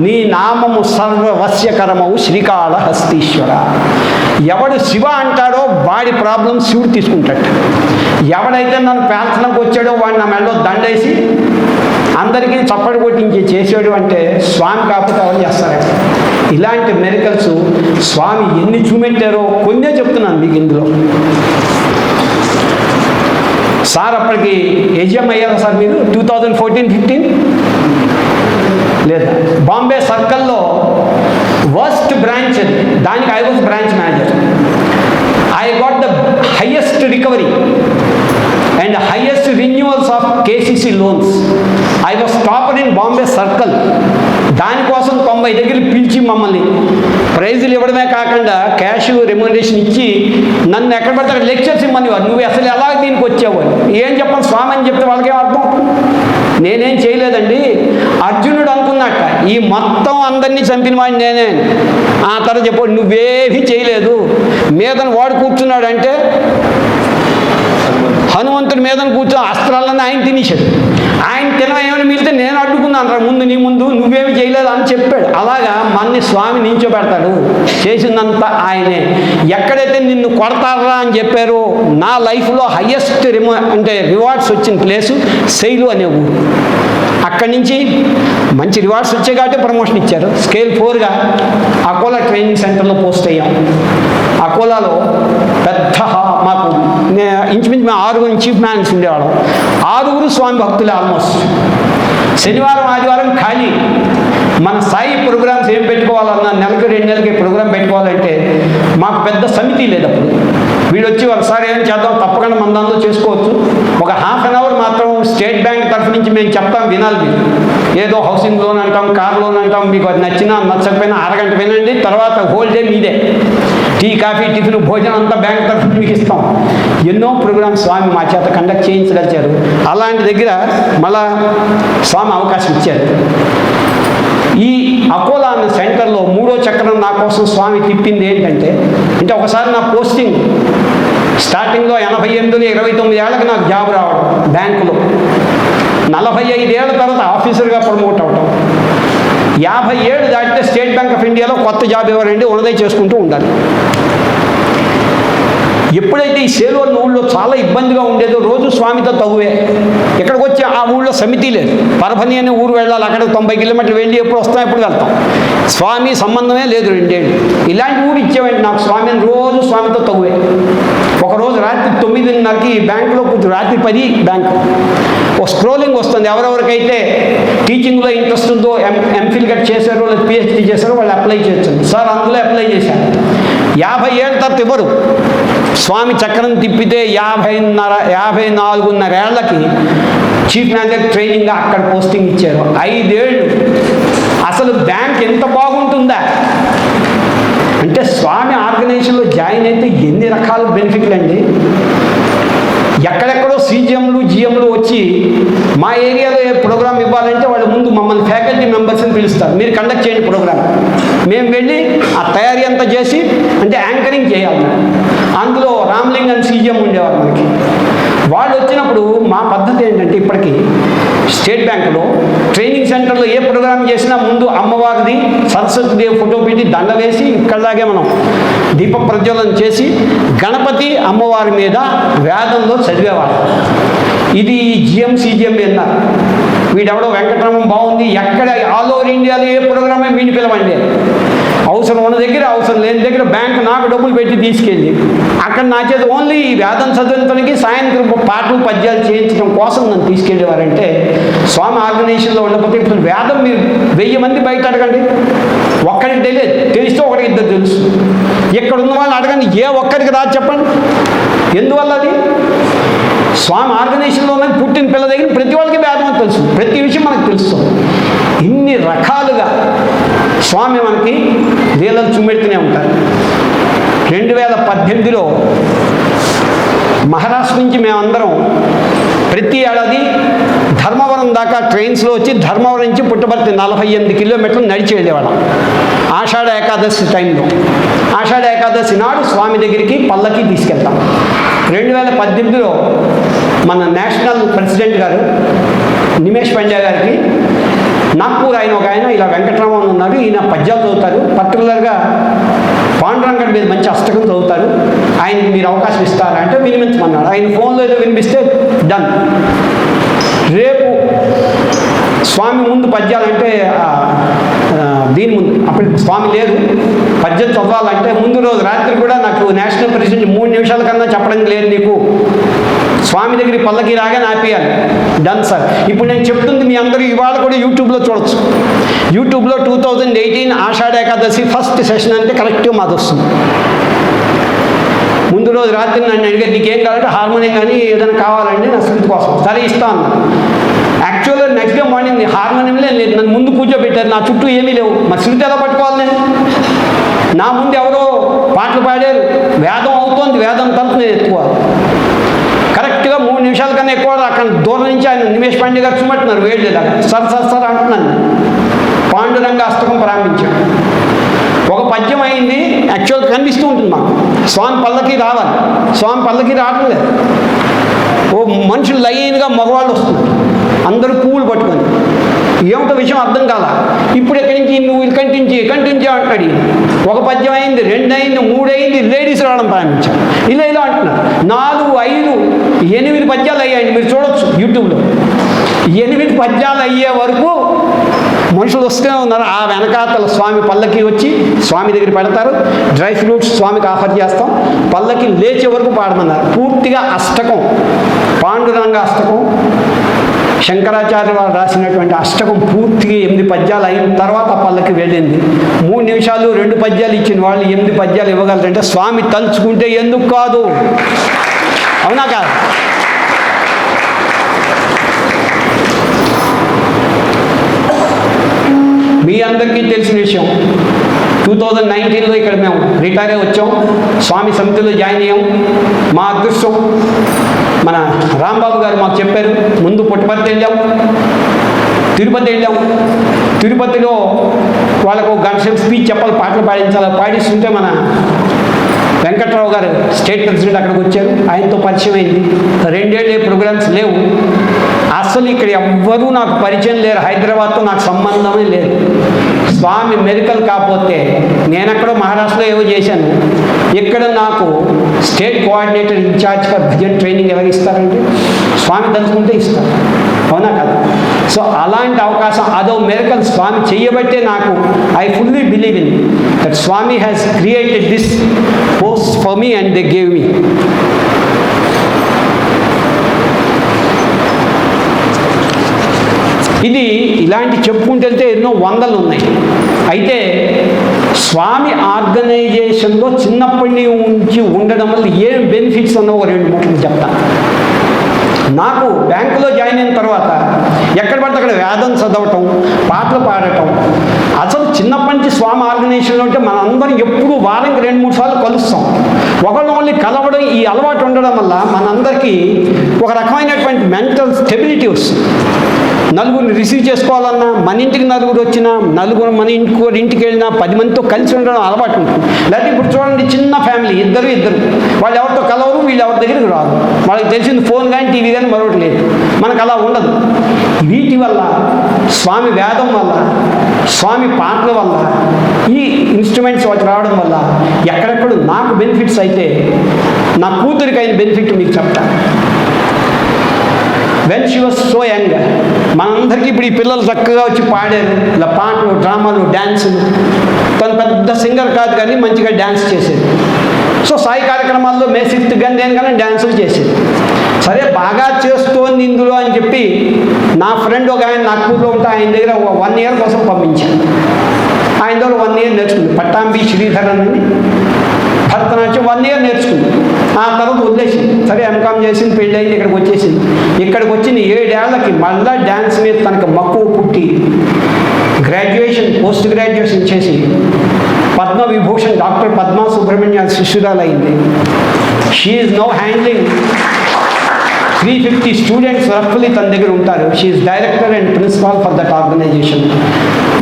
నీ నామము సర్వవశ్యకరమౌ శ్రీకాళహస్తీశ్వర. ఎవడు శివ అంటాడో వాడి ప్రాబ్లం శివుడు తీసుకుంటాడు. ఎవడైతే నన్ను ప్రార్థనకు వచ్చాడో వాడిని నా మెడలో దండేసి అందరికీ చప్పటి కొట్టించి చేసాడు అంటే స్వామి కాకపోతే ఎవరు చేస్తారంటే. ఇలాంటి మెరికల్స్ స్వామి ఎన్ని చూపెట్టారో కొన్నే చెప్తున్నాను మీకు ఇందులో. సార్ అప్పటికి ఏజిఎం అయ్యారా సార్ మీరు 2014-15 లేదా? బాంబే సర్కిల్లో వర్స్ట్ బ్రాంచ్, దానికి I was branch manager. I got the highest recovery and highest renewals of KCC loans. I was topper in Bombay Circle. దానికోసం 90 దగ్గర పిలిచి మమ్మల్ని ప్రైజులు ఇవ్వడమే కాకుండా క్యాష్ రెమ్యునరేషన్ ఇచ్చి నన్ను ఎక్కడ పడితే అక్కడ లెక్చర్స్ ఇమ్మనివారు. నువ్వు అసలు ఎలా దీనికి వచ్చావు అని. ఏం చెప్పాలి స్వామి అని చెప్తే వాళ్ళకేం అర్థం? నేనేం చేయలేదండి. అర్జునుడు అనుకున్నట్ట ఈ మొత్తం అందరినీ చంపిన వాడిని నేనే. ఆ తర్వాత చెప్పాడు నువ్వేమీ చేయలేదు, మీదని వాడు కూర్చున్నాడు అంటే హనుమంతుడి మీద కూర్చొని అస్త్రాలన్నీ ఆయన తినేశాడు. ఆయన తినమేమైనా మిగిలితే నేను అడ్డుకున్నాను రా ముందు, నీ ముందు నువ్వేమి చేయలేదు అని చెప్పాడు. అలాగా మన్ని స్వామి నించోబెడతాడు, చేసిందంతా ఆయనే. ఎక్కడైతే నిన్ను కొడతారా అని చెప్పారో, నా లైఫ్లో హయ్యెస్ట్ అంటే రివార్డ్స్ వచ్చిన ప్లేసు శైలు అనే ఊరు. అక్కడి నుంచి మంచి రివార్డ్స్ వచ్చాయి కాబట్టి ప్రమోషన్ ఇచ్చారు. స్కేల్ 4గా అకోలా ట్రైనింగ్ సెంటర్లో పోస్ట్ అయ్యాం. అకోలాలో పెద్ద మాకు ఇంచుమించు మేము 6 చీఫ్ మ్యాన్స్ ఉండేవాళ్ళం. 6 స్వామి భక్తులే ఆల్మోస్ట్. శనివారం ఆదివారం ఖాళీ. మన స్థాయి ప్రోగ్రామ్స్ ఏం పెట్టుకోవాలన్నా నెలకు 2 నెలలకి ప్రోగ్రాం పెట్టుకోవాలంటే మాకు పెద్ద సమితి లేదు అప్పుడు. వీడు వచ్చి ఒకసారి ఏం చేద్దాం, తప్పకుండా మన దాంట్లో చేసుకోవచ్చు. ఒక ½ అన్ అవర్ మాత్రం స్టేట్ బ్యాంక్ తరఫు నుంచి మేము చెప్తాం, వినాలి మీరు. ఏదో హౌసింగ్ లోన్ అంటాం, కార్ లోన్ అంటాం, మీకు అది నచ్చినా నచ్చకపోయినా అరగంట వినండి, తర్వాత హోల్ డే మీదే. టీ కాఫీ టిఫిన్ భోజనం అంతా బ్యాంక్ తరఫు మీకు ఇస్తాం. ఎన్నో ప్రోగ్రామ్స్ స్వామి మా చేత కండక్ట్ చేయించగలిచారు. అలాంటి దగ్గర మళ్ళా స్వామి అవకాశం ఇచ్చారు. ఈ అకోలా అనే సెంటర్లో 3వ చక్రం నా కోసం స్వామి తిప్పింది ఏంటంటే, అంటే ఒకసారి నా పోస్టింగ్ స్టార్టింగ్లో 88లో 29 ఏళ్ళకి నాకు జాబ్ రావడం బ్యాంకులో, 45 ఏళ్ల తర్వాత ఆఫీసర్గా ప్రమోట్ అవడం, 57 దాటితే స్టేట్ బ్యాంక్ ఆఫ్ ఇండియాలో కొత్త జాబ్ ఎవరండి ఉన్నదే చేసుకుంటూ ఉండాలి. ఎప్పుడైతే ఈ సేలు అన్న ఊళ్ళో చాలా ఇబ్బందిగా ఉండేదో, రోజు స్వామితో తగువే. ఇక్కడికి వచ్చి ఆ ఊళ్ళో సమితి లేదు. పరభని అనే ఊరు వెళ్ళాలి, అక్కడ 90 కిలోమీటర్లు వెళ్ళి ఎప్పుడు వస్తాం ఎప్పుడు వెళ్తాం. స్వామి సంబంధమే లేదు 2 ఏళ్ళు. ఇలాంటి ఊరు ఇచ్చేవండి నాకు స్వామి, రోజు స్వామితో తగువే. ఒకరోజు రాత్రి 9:30కి బ్యాంకులో కూర్చొని, రాత్రి 10 బ్యాంకు ఒక స్క్రోలింగ్ వస్తుంది. ఎవరెవరికైతే టీచింగ్లో ఇంట్రెస్ట్ ఉందో, ఎంఫిల్ గట్ చేశారో లేదా పిహెచ్డీ చేశారో వాళ్ళు అప్లై చేయొచ్చు. సార్ అందులో అప్లై చేశారు. 50 ఏళ్ళ తర్వాత ఇవ్వరు. స్వామి చక్రం తిప్పితే 54.5 ఏళ్లకి చీఫ్ మేనేజర్ ట్రైనింగ్గా అక్కడ పోస్టింగ్ ఇచ్చారు. 5 ఏళ్ళు. అసలు బ్యాంక్ ఎంత బాగుంటుందా అంటే, స్వామి ఆర్గనైజేషన్లో జాయిన్ అయితే ఎన్ని రకాల బెనిఫిట్లు అండి. ఎక్కడెక్కడో సీజీఎంలు జిఎంలు వచ్చి మా ఏరియాలో ఏ ప్రోగ్రామ్ ఇవ్వాలంటే వాళ్ళు ముందు మమ్మల్ని ఫ్యాకల్టీ మెంబర్స్ని పిలుస్తారు, మీరు కండక్ట్ చేయండి ప్రోగ్రామ్. మేము వెళ్ళి ఆ తయారీ అంతా చేసి, అంటే యాంకరింగ్ చేయాలి. అందులో రామ్లింగ్ అని సీజీఎం ఉండేవారు మనకి. వాళ్ళు వచ్చినప్పుడు మా పద్ధతి ఏంటంటే, ఇప్పటికీ స్టేట్ బ్యాంకులో ట్రైనింగ్ సెంటర్లో ఏ ప్రోగ్రామ్ చేసినా ముందు అమ్మవారిది సరస్వతిదేవి ఫోటో పెట్టి దండ వేసి, ఇక్కడలాగే మనం దీప ప్రజ్వలన చేసి గణపతి అమ్మవారి మీద వేదంలో చదివేవాళ్ళు. ఇది జిఎం సీజీఎం అన్నారు. వీడెవడో వెంకటరమణ బాగుంది, ఎక్కడ ఆల్ ఓవర్ ఇండియాలో ఏ ప్రోగ్రామే వీడిని పిలవండి. అవసరం ఉన్న దగ్గర, అవసరం లేని దగ్గర బ్యాంకు నాకు డబ్బులు పెట్టి తీసుకెళ్ళి అక్కడ నా చేత ఓన్లీ వేదం చదివించడానికి, సాయంత్రం పాటలు పద్యాలు చేయించడం కోసం నన్ను తీసుకెళ్ళేవారంటే, స్వామి ఆర్గనైజేషన్లో ఉండకపోతే ఇప్పుడు వేదం మీరు 1000 మంది బయట అడగండి, ఒక్కడికి తెలియదు. తెలిస్తే 1-2 తెలుసు. ఇక్కడ ఉన్న వాళ్ళు అడగండి, ఏ ఒక్కరికి రాదు చెప్పండి. ఎందువల్ల అది? స్వామి ఆర్గనైజేషన్లో ఉన్న పుట్టిన పిల్ల దగ్గర ప్రతి వాళ్ళకి వేదం తెలుసు, ప్రతి విషయం మనకు తెలుస్తుంది. ఇన్ని రకాలుగా స్వామి మనకి లీలలు చుమ్మెడుతూనే ఉంటారు. 2018లో మహారాష్ట్ర నుంచి మేమందరం ప్రతి ఏడాది ధర్మవరం దాకా ట్రైన్స్లో వచ్చి, ధర్మవరం నుంచి పుట్టపర్తి 48 కిలోమీటర్లు నడిచి వెళ్ళేవాళ్ళం. ఆషాఢ ఏకాదశి టైంలో, ఆషాఢ ఏకాదశి నాడు స్వామి దగ్గరికి పల్లకి తీసుకెళ్తాం. 2018లో మన నేషనల్ ప్రెసిడెంట్ గారు నిమేష్ పండే గారికి నాగ్పూర్ ఆయన ఒక ఆయన ఇలా వెంకటరమణ ఉన్నారు, ఈయన పద్యాలు చదువుతారు, పర్టికులర్గా పాండురంగడి మీద మంచి అష్టకం చదువుతారు, ఆయనకి మీరు అవకాశం ఇస్తారా అంటే వినిపించమన్నాడు. ఆయన ఫోన్లో ఏదో వినిపిస్తే డన్. రేపు స్వామి ముందు పద్యాలంటే దీని ముందు అప్పుడు స్వామి లేరు, పద్యం చదవాలంటే ముందు రోజు రాత్రి కూడా నాకు నేషనల్ ప్రెసిడెంట్ 3 నిమిషాల కన్నా చెప్పడం లేదు, నీకు స్వామి దగ్గరికి పల్లకి రాగానే ఆపేయాలి. Done sir. ఇప్పుడు నేను చెప్తుంది మీ అందరూ ఇవాళ కూడా యూట్యూబ్లో చూడొచ్చు. యూట్యూబ్లో 2018 ఆషాఢ ఏకాదశి ఫస్ట్ సెషన్ అంటే కరెక్ట్గా మాది వస్తుంది. ముందు రోజు రాత్రి నన్ను అడిగారు, నీకేం కావాలంటే హార్మోనియం కానీ ఏదైనా కావాలండి నా శృతి కోసం. సరే ఇస్తా అన్నాను. యాక్చువల్గా నెక్స్ట్ డే మార్నింగ్ హార్మోనియంలో లేదు, నన్ను ముందు కూర్చోబెట్టారు, నా చుట్టూ ఏమీ లేవు, మరి శృతి ఎలా పట్టుకోవాలి నేను? నా ముందు ఎవరో పాటలు పాడారు, వేదం అవుతోంది, వేదం తలుపు నేను ఎత్తుకోవాలి. కరెక్ట్గా 3 నిమిషాల కన్నా ఎక్కువ అక్కడ దూరం నుంచి ఆయన నిమేష్ పాండే గారు చుమ్మట్టున్నారు వేడిలాగా, సర్ అంటున్నాను. పాండురంగ అష్టకం ప్రారంభించాడు. ఒక పద్యం అయింది, యాక్చువల్గా కనిపిస్తూ ఉంటుంది మాకు, స్వామి పల్లకి రావాలి, స్వామి పల్లకి రావడం లేదు. ఓ మనుషులు లైన్గా మగవాళ్ళు వస్తున్నారు, అందరూ పువ్వులు పట్టుకొని. ఏమిటో విషయం అర్థం కాల. ఇప్పుడు ఎక్కడి నుంచి నువ్వు కంటిన్యూ అంటున్నాడు. ఒక పద్యం అయింది, 2 అయింది, 3 అయింది, లేడీస్ రావడం ప్రారంభించారు. ఇలా అంటున్నారు. 4, 5, 8 పద్యాలు అయ్యాయండి. మీరు చూడొచ్చు యూట్యూబ్లో. 8 పద్యాలు అయ్యే వరకు మనుషులు వస్తూనే ఉన్నారు. ఆ వెనకాతల స్వామి పల్లకి వచ్చి స్వామి దగ్గర పెడతారు. డ్రై ఫ్రూట్స్ స్వామికి ఆఫర్ చేస్తాం. పల్లకి లేచే వరకు పాడమన్నారు. పూర్తిగా అష్టకం, పాండురంగ అష్టకం, శంకరాచార్య వారు రాసినటువంటి అష్టకం పూర్తిగా 8 పద్యాలు అయిన తర్వాత పల్లకి వెళ్ళింది. 3 నిమిషాలు 2 పద్యాలు ఇచ్చిన వాళ్ళు 8 పద్యాలు ఇవ్వగలరంటే స్వామి తలుచుకుంటే ఎందుకు కాదు? అవునా కాదు? మీ అందరికీ తెలిసిన విషయం, 2019లో ఇక్కడ మేము రిటైర్ అయ్యి వచ్చాం. స్వామి సమితిలో జాయిన్ అయ్యాం. మా అదృష్టం, మన రాంబాబు గారు మాకు చెప్పారు. ముందు పుట్టపర్తి వెళ్ళాం, తిరుపతి వెళ్ళాం. తిరుపతిలో వాళ్ళకు గంట సేపు స్పీచ్ చెప్పాలి, పాటలు పాడించాలి. పాడిస్తుంటే మన వెంకట్రావు గారు స్టేట్ ప్రెసిడెంట్ అక్కడికి వచ్చారు. ఆయనతో పరిచయం అయింది. 2 ఏళ్ళే ప్రోగ్రామ్స్ లేవు. అసలు ఇక్కడ ఎవ్వరూ నాకు పరిచయం లేరు. హైదరాబాద్తో నాకు సంబంధమే లేదు. స్వామి మెడికల్ కాకపోతే నేనెక్కడో మహారాష్ట్రలో ఏవో చేశాను. ఇక్కడ నాకు state coordinator in charge for bhajan training ఎవరు ఇస్తారంటే స్వామి తలుచుకుంటే ఇస్తారు. అవునా కదా? సో అలాంటి అవకాశం, అదో మెడికల్ స్వామి చెయ్యబట్టే నాకు I fully believe in that Swami has created this post for me and they gave me. ఇది ఇలాంటి చెప్పుకుంటూ వెళ్తే ఎన్నో వందలు ఉన్నాయి. అయితే స్వామి ఆర్గనైజేషన్లో చిన్నప్పటి నుంచి ఉండడం వల్ల ఏం బెనిఫిట్స్ ఉన్నాయో 2 మాటలు చెప్తాను. నాకు బ్యాంకులో జాయిన్ అయిన తర్వాత ఎక్కడ పడితే అక్కడ వేదం చదవటం, పాటలు పాడటం. అసలు చిన్నప్పటి నుంచి స్వామి ఆర్గనైజేషన్లో ఉంటే మనందరం ఎప్పుడూ వారానికి 2-3 సార్లు కలుస్తాం. ఒకళ్ళని కలవడం, ఈ అలవాటు ఉండడం వల్ల మనందరికీ ఒక రకమైనటువంటి మెంటల్ స్టెబిలిటీ వస్తుంది. నలుగురిని రిసీవ్ చేసుకోవాలన్నా, మన ఇంటికి నలుగురు వచ్చినా, నలుగురు మన ఇంటికి వెళ్ళినా 10 మందితో కలిసి ఉండడం అలవాటు ఉంటుంది. లేకపోతే ఇప్పుడు చూడండి, చిన్న ఫ్యామిలీ, ఇద్దరు వాళ్ళు ఎవరితో కలవరు, వీళ్ళు ఎవరి దగ్గరికి రాదు. వాళ్ళకి తెలిసింది ఫోన్ కానీ టీవీ కానీ మరొకటి లేదు. మనకు అలా ఉండదు. వీటి వల్ల, స్వామి వేదం వల్ల, స్వామి పాటల వల్ల, ఈ ఇన్స్ట్రుమెంట్స్ వాళ్ళకి రావడం వల్ల ఎక్కడెక్కడ నాకు బెనిఫిట్స్ అయితే నా కూతురికి అయిన బెనిఫిట్ మీకు చెప్తాను. When she was so young, మనందరికీ ఇప్పుడు ఈ పిల్లలు చక్కగా వచ్చి పాడారు. ఇలా పాటలు, డ్రామాలు, డ్యాన్సులు. తను పెద్ద సింగర్ కాదు కానీ మంచిగా డ్యాన్స్ చేసేది. సో సాయి కార్యక్రమాల్లో మేసిత్ కానీ దేనికన్నా డ్యాన్సులు చేసేది. సరే బాగా చేస్తోంది ఇందులో అని చెప్పి నా ఫ్రెండ్ ఒక ఆయన నాగ్పూర్లో ఉంటే ఆయన దగ్గర 1 ఇయర్ కోసం పంపించాను. ఆయన దగ్గర 1 ఇయర్ నేర్చుకుంది. పట్టాంబి శ్రీధరన్ అని భరతనాట్యం 1 ఇయర్ నేర్చుకుంది. ఆ తర్వాత వదిలేసింది. సరే ఎంకామ్ చేసింది, పెళ్ళయింది, ఇక్కడికి వచ్చేసింది. ఇక్కడికి వచ్చిన 7 ఏళ్లకి మళ్ళీ డ్యాన్స్ మీద తనకు మక్కువ పుట్టి గ్రాడ్యుయేషన్, పోస్ట్ గ్రాడ్యుయేషన్ చేసి పద్మ విభూషణ్ డాక్టర్ పద్మా సుబ్రహ్మణ్య శిష్యురాలైంది. She is now handling 350 students రఫ్లీ తన దగ్గర ఉంటారు. She is director and principal for that organisation.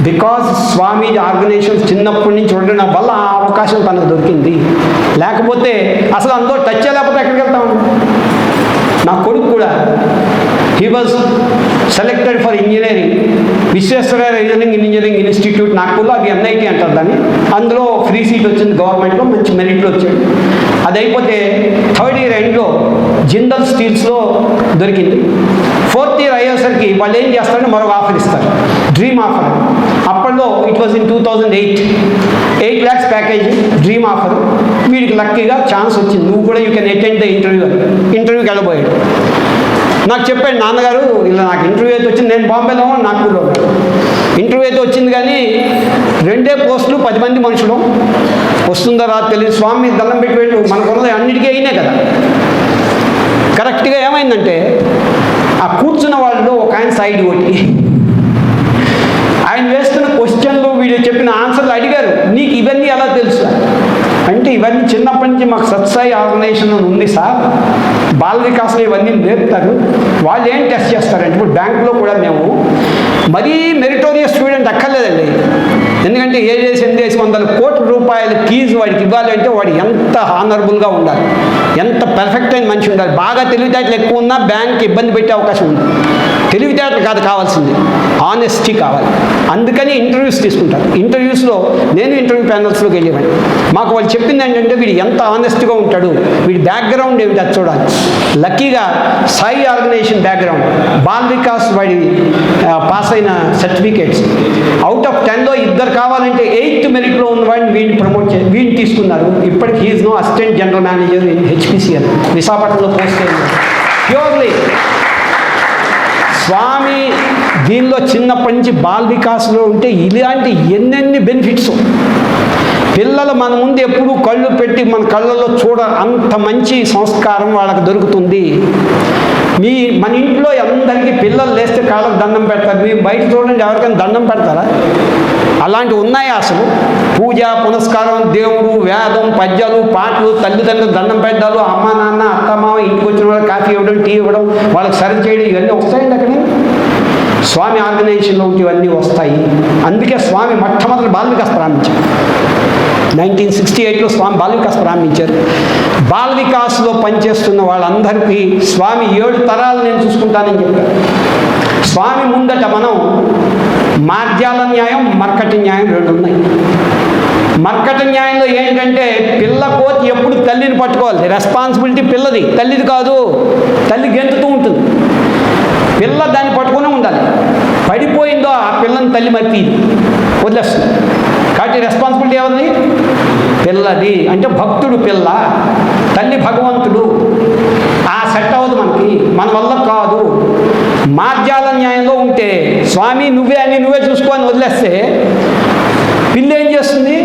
Because స్వామి ఆర్గనైజేషన్ చిన్నప్పటి నుంచి ఉండడం వల్ల ఆ అవకాశం తనకు దొరికింది. లేకపోతే అసలు అందరూ టచ్ చేయలేకపోతే ఎక్కడికి వెళ్తాం? నా కొడుకు కూడా he was selected for engineering, Visvesvaraya engineering institute నాగ్పూర్లో, అది NIT అంటారు దాన్ని. అందులో ఫ్రీ సీట్ వచ్చింది గవర్నమెంట్లో, మంచి మెరిట్లో వచ్చాడు. అది అయిపోతే 3rd ఇయర్ ఎండ్లో జిందల్ స్టీల్స్లో దొరికింది. 4th ఇయర్ అయ్యేసరికి వాళ్ళు ఏం చేస్తారంటే మరొక ఆఫర్ ఇస్తారు, డ్రీమ్ ఆఫర్. అప్పట్లో it was in 2008, 8 lakhs package, dream offer. వీడికి లక్కీగా ఛాన్స్ వచ్చింది. నువ్వు కూడా యూ కెన్ అటెండ్ ద ఇంటర్వ్యూకి వెళ్ళబోయాడు. నాకు చెప్పాడు, నాన్నగారు ఇలా నాకు ఇంటర్వ్యూ అయితే వచ్చింది. నేను బాంబేలో నాగ్పూర్లో ఇంటర్వ్యూ అయితే వచ్చింది, కానీ 2 పోస్టులు, 10 మంది మనుషులు. వస్తుందో రాదు తెలియదు. స్వామి దండం పెట్టి పెట్టు, మనకున్నది అన్నిటికీ అయినాయి కదా. కరెక్ట్గా ఏమైందంటే ఆ కూర్చున్న వాళ్ళు ఒక ఆయన సైడ్ కొట్టి ఆయన వేస్తున్న క్వశ్చన్లు, వీళ్ళు చెప్పిన ఆన్సర్లు అడిగారు, నీకు ఇవన్నీ ఎలా తెలుసు అంటే, ఇవన్నీ చిన్నప్పటి నుంచి మాకు సత్సాయి ఆర్గనైజేషన్ ఉంది సార్, బాల వికాస్లో ఇవన్నీ నేర్పుతారు. వాళ్ళు ఏం టెస్ట్ చేస్తారంటే, ఇప్పుడు బ్యాంకులో కూడా మేము మరీ మెరిటోరియస్ స్టూడెంట్ అక్కర్లేదండి, ఎందుకంటే 7,800 కోట్ల రూపాయల ఫీజు వాడికి ఇవ్వాలంటే వాడు ఎంత హానరబుల్గా ఉండాలి, ఎంత పర్ఫెక్ట్ అయిన మనిషి ఉండాలి. బాగా తెలివితేటలు ఎక్కువ ఉన్నా బ్యాంక్ ఇబ్బంది పెట్టే అవకాశం ఉంది. తెలివితేటలు కాదు కావాల్సింది, ఆనెస్టీ కావాలి. అందుకని ఇంటర్వ్యూస్ తీసుకుంటారు. ఇంటర్వ్యూస్లో నేను ఇంటర్వ్యూ ప్యానల్స్లోకి వెళ్ళేవాడిని. మాకు వాళ్ళు చెప్పింది ఏంటంటే వీడు ఎంత ఆనెస్ట్గా ఉంటాడు, వీడి బ్యాక్గ్రౌండ్ ఏమిటి అది చూడాలి. లక్కీగా సాయి ఆర్గనైజేషన్ బ్యాక్గ్రౌండ్, బాల్ వికాస్ వాడి పాస్ అయిన సర్టిఫికేట్స్ అవుట్ ఆఫ్ 10లో 2 కావాలంటే 8th మెరిట్లో ఉన్న వాడిని వీడిని ప్రమోట్ చేసి వీడిని తీసుకున్నారు. ఇప్పటికి he is now assistant general manager in HPCL విశాఖపట్నంలో పోస్ట్ అయింది. ప్యూర్లీ స్వామి దీనిలో చిన్నప్పటి నుంచి బాల్ వికాస్లో ఉంటే ఇలాంటి ఎన్నెన్ని బెనిఫిట్స్. పిల్లలు మన ముందు ఎప్పుడూ కళ్ళు పెట్టి మన కళ్ళల్లో అంత మంచి సంస్కారం వాళ్ళకి దొరుకుతుంది. మన ఇంట్లో అందరికీ పిల్లలు లేస్తే కాళ్ళకు దండం పెడతారు. మీరు బయట చూడండి, ఎవరికైనా దండం పెడతారా? అలాంటివి ఉన్నాయా అసలు? పూజ పునస్కారం, దేవుడు, వేదం, పద్యాలు, పాటలు, తల్లిదండ్రులు దండం పెట్టాలు, అమ్మ నాన్న అత్త మామ ఇంటికి వచ్చిన వాళ్ళకి కాఫీ ఇవ్వడం, టీ ఇవ్వడం, వాళ్ళకి సర్వ్ చేయడం, ఇవన్నీ వస్తాయండి అక్కడ. స్వామి ఆర్గనైజేషన్లో ఇవన్నీ వస్తాయి. అందుకే స్వామి మొట్టమొదటి బాల్ వికాస్ ప్రారంభించారు. 1968లో స్వామి బాల్ వికాస్ ప్రారంభించారు. బాల్ వికాస్లో పనిచేస్తున్న వాళ్ళందరికీ స్వామి 7 తరాలు నేను చూసుకుంటానని చెప్పారు. స్వామి ముందట మనం మార్జాల న్యాయం, మర్కట న్యాయం 2 ఉన్నాయి. మర్కట న్యాయంలో ఏంటంటే పిల్ల కోతి ఎప్పుడు తల్లిని పట్టుకోవాలి. రెస్పాన్సిబిలిటీ పిల్లది, తల్లిది కాదు. తల్లి గెంతుతూ ఉంటుంది, పిల్ల దాన్ని పట్టుకునే ఉండాలి. పడిపోయిందో ఆ పిల్లని తల్లి మర్తి వదిలేస్తుంది. కాబట్టి రెస్పాన్సిబిలిటీ ఎవరిది? పిల్లది. అంటే భక్తుడు పిల్ల, తల్లి భగవంతుడు. ఆ సెట్ అవ్వదు మనకి, మన వల్ల కాదు. మార్జాల న్యాయంలో ఉంటే స్వామి నువ్వే అని నువ్వే చూసుకొని వదిలేస్తే పిల్ల ఏం చేస్తుంది?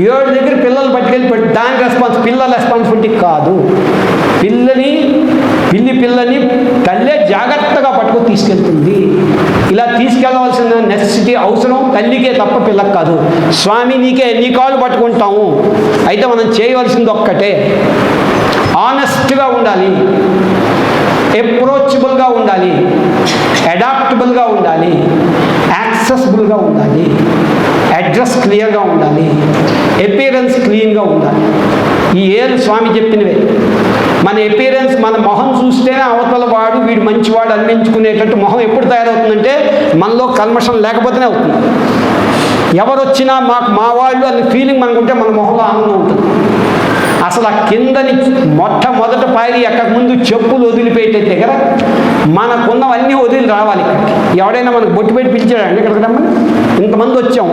7 దగ్గర పిల్లలు పట్టుకెళ్ళి దాని పిల్లల రెస్పాన్సిబిలిటీ కాదు. పిల్లని తల్లే జాగ్రత్తగా పట్టుకొని తీసుకెళ్తుంది. ఇలా తీసుకెళ్ళవలసిన నెసెసిటీ అవసరం తల్లికే తప్ప పిల్లకి కాదు. స్వామి నీ కాళ్ళు పట్టుకుంటాము. అయితే మనం చేయవలసింది ఒక్కటే, ఆనెస్ట్గా ఉండాలి, అప్రోచబుల్గా ఉండాలి, అడాప్టబుల్గా ఉండాలి, యాక్సెసిబుల్గా ఉండాలి, అడ్రస్ క్లియర్గా ఉండాలి, అపియరెన్స్ క్లీన్గా ఉండాలి. ఈ 7 స్వామి చెప్పినవే. మన అపియరెన్స్, మన మొహం చూస్తేనే అవతల వాడు వీడు మంచివాడు అనిపించుకునేటట్టు మొహం ఎప్పుడు తయారవుతుందంటే మనలో కల్మషం లేకపోతేనే అవుతుంది. ఎవరు వచ్చినా మా వాళ్ళు అనే ఫీలింగ్ మనకుంటే మన మొహంలో ఆనందం ఉంటుంది. అసలు ఆ కిందని మొట్టమొదట పారి ఎక్కక ముందు చెప్పులు వదిలిపెట్టే దగ్గర మనకున్నవన్నీ వదిలి రావాలి. ఎవడైనా మనకు బొట్టు పెట్టి పిలిచాడండి ఇక్కడికి రమ్మని? ఇంతమంది వచ్చాం,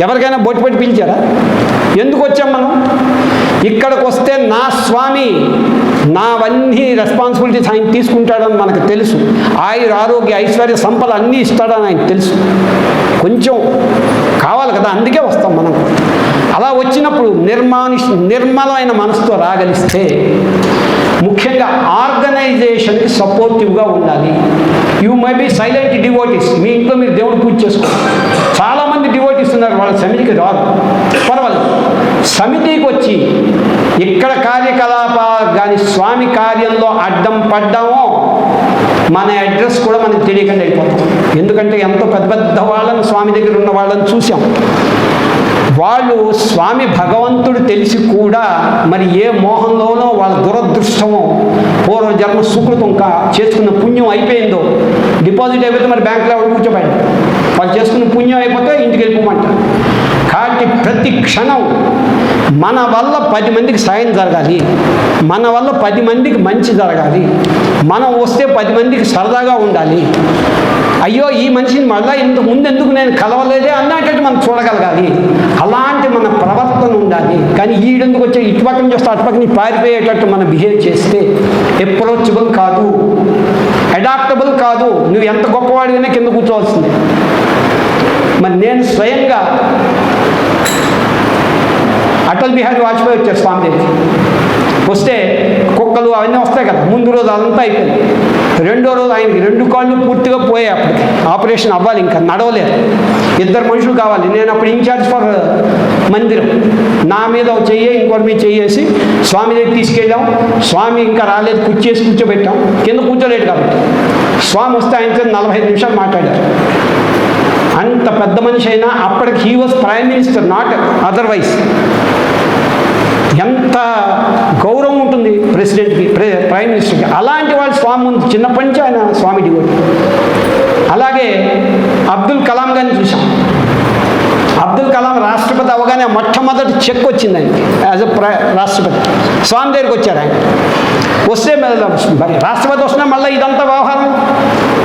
ఎవరికైనా బొట్టు పెట్టి పిలిచారా? ఎందుకు వచ్చాం మనం? ఇక్కడికి వస్తే నా స్వామి నావన్నీ రెస్పాన్సిబిలిటీస్ ఆయన తీసుకుంటాడని మనకు తెలుసు. ఆరోగ్య ఐశ్వర్య సంపద అన్నీ ఇస్తాడని ఆయన తెలుసు. కొంచెం కావాలి కదా, అందుకే వస్తాం మనం. అలా వచ్చినప్పుడు నిర్మలమైన మనసుతో రాగలిస్తే, ముఖ్యంగా ఆర్గనైజేషన్కి సపోర్టివ్గా ఉండాలి. You may be silent devotees. మీ ఇంట్లో మీరు దేవుడు పూజ చేసుకోండి. చాలామంది డివోటీస్ ఉన్నారు, వాళ్ళ సమితికి రాదు, పర్వాలేదు. సమితికి వచ్చి ఇక్కడ కార్యకలాపాలు కానీ స్వామి కార్యంలో అడ్డం పడ్డామో మన అడ్రస్ కూడా మనకు తెలియకుండా అయిపోతాం. ఎందుకంటే ఎంతో పెద్ద వాళ్ళని స్వామి దగ్గర ఉన్న వాళ్ళని చూసాం. వాళ్ళు స్వామి భగవంతుడు తెలిసి కూడా మరి ఏ మోహంలోనో వాళ్ళ దురదృష్టమో పూర్వజన్మ సుకృతం చేసుకున్న పుణ్యం అయిపోయిందో, డిపాజిట్ అయిపోతే మరి బ్యాంకులో ఎవరు కూర్చోబెట్టారు. వాళ్ళు చేసుకున్న పుణ్యం అయిపోతే ఇంటికి వెళ్ళిపోమంటారు. కాబట్టి ప్రతి క్షణం మన వల్ల 10 మందికి సాయం జరగాలి, మన వల్ల 10 మందికి మంచి జరగాలి, మనం వస్తే 10 మందికి సరదాగా ఉండాలి. అయ్యో ఈ మనిషిని మళ్ళీ ఇంతకు ముందు ఎందుకు నేను కలవలేదే అన్నట్టు మనం చూడగలగాలి. అలాంటి మన ప్రవర్తన ఉండాలి. కానీ ఈడెందుకు వచ్చే ఇటుపక్కన చూస్తే అటుపక్కని పారిపోయేటట్టు మనం బిహేవ్ చేస్తే అప్రోచబుల్ కాదు, అడాప్టబుల్ కాదు. నువ్వు ఎంత గొప్పవాడిగానే కింద కూర్చోవలసిందే. మరి నేను స్వయంగా అటల్ బిహారీ వాజ్పేయి వచ్చారు స్వామి దగ్గరికి. వస్తే కుక్కలు అవన్నీ వస్తాయి కదా. ముందు రోజు అదంతా అయిపోయింది. 2వ రోజు ఆయనకి 2 కాళ్ళు పూర్తిగా పోయాయి. అప్పటికి ఆపరేషన్ అవ్వాలి, ఇంకా నడవలేదు. 2 మనుషులు కావాలి. నేను అప్పుడు ఇన్ఛార్జ్ ఫర్ మందిరం. నా మీద ఒక చెయ్యి, ఇంకోటి మీద చెయ్యేసి స్వామి దగ్గర తీసుకెళ్ళాం. స్వామి ఇంకా రాలేదు, కూర్చోబెట్టాం. కింద కూర్చోలేదు కాబట్టి స్వామి వస్తే ఆయనతో 45 నిమిషాలు మాట్లాడారు. అంత పెద్ద మనిషి అయినా అప్పటికి he was prime minister, not otherwise. ఎంత గౌరవం ఉంటుంది ప్రెసిడెంట్కి, ప్రైమ్ మినిస్టర్కి. అలాంటి వాళ్ళు స్వామి ముందు చిన్నప్పటి నుంచి ఆయన స్వామి డివోటీ. అలాగే అబ్దుల్ కలాం గారిని చూసాం. అబ్దుల్ కలాం రాష్ట్రపతి అవగానే మొట్టమొదటి చెక్ వచ్చింది ఆయనకి యాజ్ ఎ రాష్ట్రపతి. స్వామి దగ్గరికి వచ్చారు ఆయన. వస్తే మరి రాష్ట్రపతి వస్తున్నా మళ్ళీ ఇదంతా వ్యవహారం,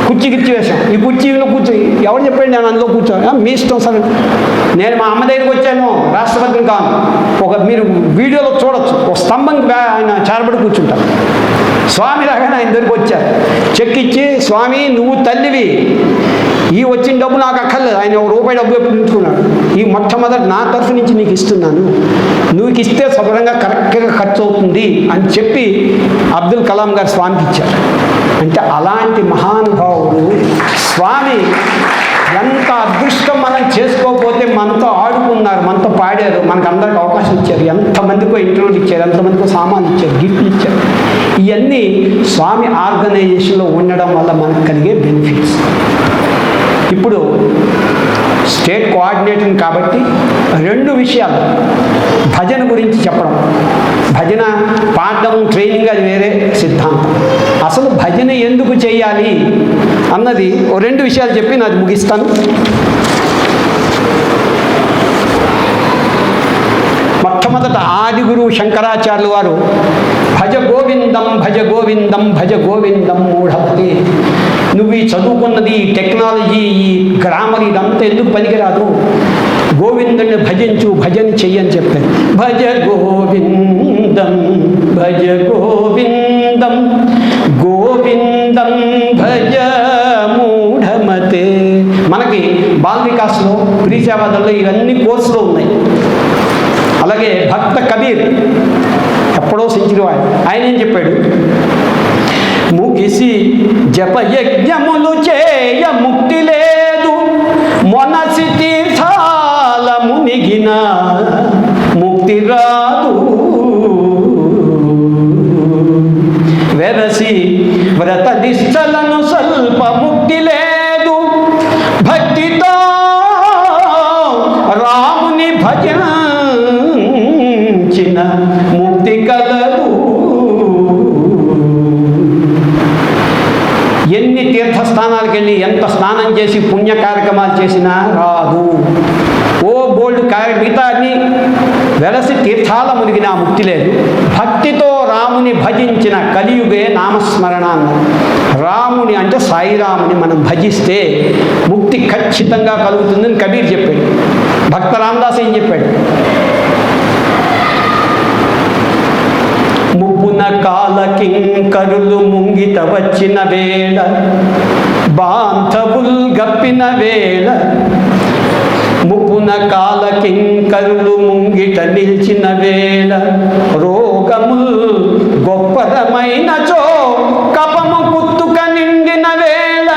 కుర్చీ వేసాం. ఈ కుర్చీలో కూర్చో, ఎవరు చెప్పండి నేను అందులో కూర్చోను, మీ ఇష్టం సార్. నేను మా అమ్మ దగ్గరికి వచ్చాను, రాష్ట్రపతిని కాను. మీరు వీడియోలో చూడొచ్చు, ఒక స్తంభంకి ఆయన చేరబడి కూర్చుంటారు. స్వామి రాగానే ఆయన దగ్గరికి వచ్చారు, చెక్ ఇచ్చి, స్వామి నువ్వు తల్లివి, ఈ వచ్చిన డబ్బు నాకు అక్కర్లేదు, ఆయన ₹1 డబ్బు పెట్టుకున్నాడు, ఈ మొట్టమొదటి నా తరఫు నుంచి నీకు ఇస్తున్నాను, నువ్వు ఇస్తే శుభ్రంగా కరెక్ట్గా ఖర్చు అవుతుంది అని చెప్పి అబ్దుల్ కలాం గారు స్వామికి ఇచ్చారు. అంటే అలాంటి మహానుభావుడు స్వామి. ఎంత అదృష్టం మనం చేసుకోకపోతే మనతో ఆడుకున్నారు, మనతో పాడారు, మనకు అందరికి అవకాశం ఇచ్చారు, ఎంతమందికో ఇంటర్వ్యూలు ఇచ్చారు, ఎంతమందికో సామాన్లు ఇచ్చారు, గిఫ్ట్లు ఇచ్చారు. ఇవన్నీ స్వామి ఆర్గనైజేషన్లో ఉండడం వల్ల మనకు కలిగే బెనిఫిట్స్. ఇప్పుడు స్టేట్ కోఆర్డినేటర్ కాబట్టి 2 విషయాలు భజన గురించి చెప్పడం. భజన పాడడం, ట్రైనింగ్ అది వేరే సిద్ధాంతం. అసలు భజన ఎందుకు చేయాలి అన్నది 2 విషయాలు చెప్పి నాది ముగిస్తాను. మొట్టమొదట ఆది గురువు శంకరాచార్యులు వారు భజ గోవిందం భజ గోవిందం భజ గోవిందం మూఢమతే. నువ్వు ఈ చదువుకున్నది, ఈ టెక్నాలజీ, ఈ గ్రామర్ ఇదంతా ఎందుకు పనికిరాదు, గోవిందుని భజించు, భజన చెయ్యని చెప్పారు. భజ గోవిందం భజ గోవిందం గోవిందం భజ మూఢమతే. మనకి బాల వికాస్లో, ప్రీ సేవాదల్లో ఇవన్నీ కోర్సులో ఉన్నాయి. అలాగే భక్త కబీర్ ఎప్పుడో సెంచురీ ఆయన ఏం చెప్పాడు, ముగిసి జపయజ్ఞములు చేయ ముక్తి లేదు, మొనసి తీర్థాల మునిగిన ముక్తి రాదు, వెరసి వ్రత నిష్టలను స్వల్ప ముక్తి లేదు, భక్తితో రాముని భజన ముక్తి కలదు. ఎన్ని తీర్థస్థానాలకు వెళ్ళి ఎంత స్నానం చేసి పుణ్య కార్యక్రమాలు చేసినా రాదు. ఓ బోల్డ్ మిగతా అన్ని వెలసి తీర్థాల మునిగిన ముక్తి లేదు. భక్తితో రాముని భజించిన కలియుగే నామస్మరణ అన్నారు. రాముని అంటే సాయిరాముని మనం భజిస్తే ముక్తి ఖచ్చితంగా కలుగుతుందని కబీర్ చెప్పాడు. భక్త రామదాస్ ఏం చెప్పాడు, ముప్పున కాలకింకరులు ముంగిట వచ్చిన వేళ, బాంధవుల్ గప్పిన వేళ, ముప్పున కాలకింకరులు ముంగిట నిలిచిన వేళ, రోగముల్ గొప్పదమైనచో కపము కుత్తుక నిండిన వేళ,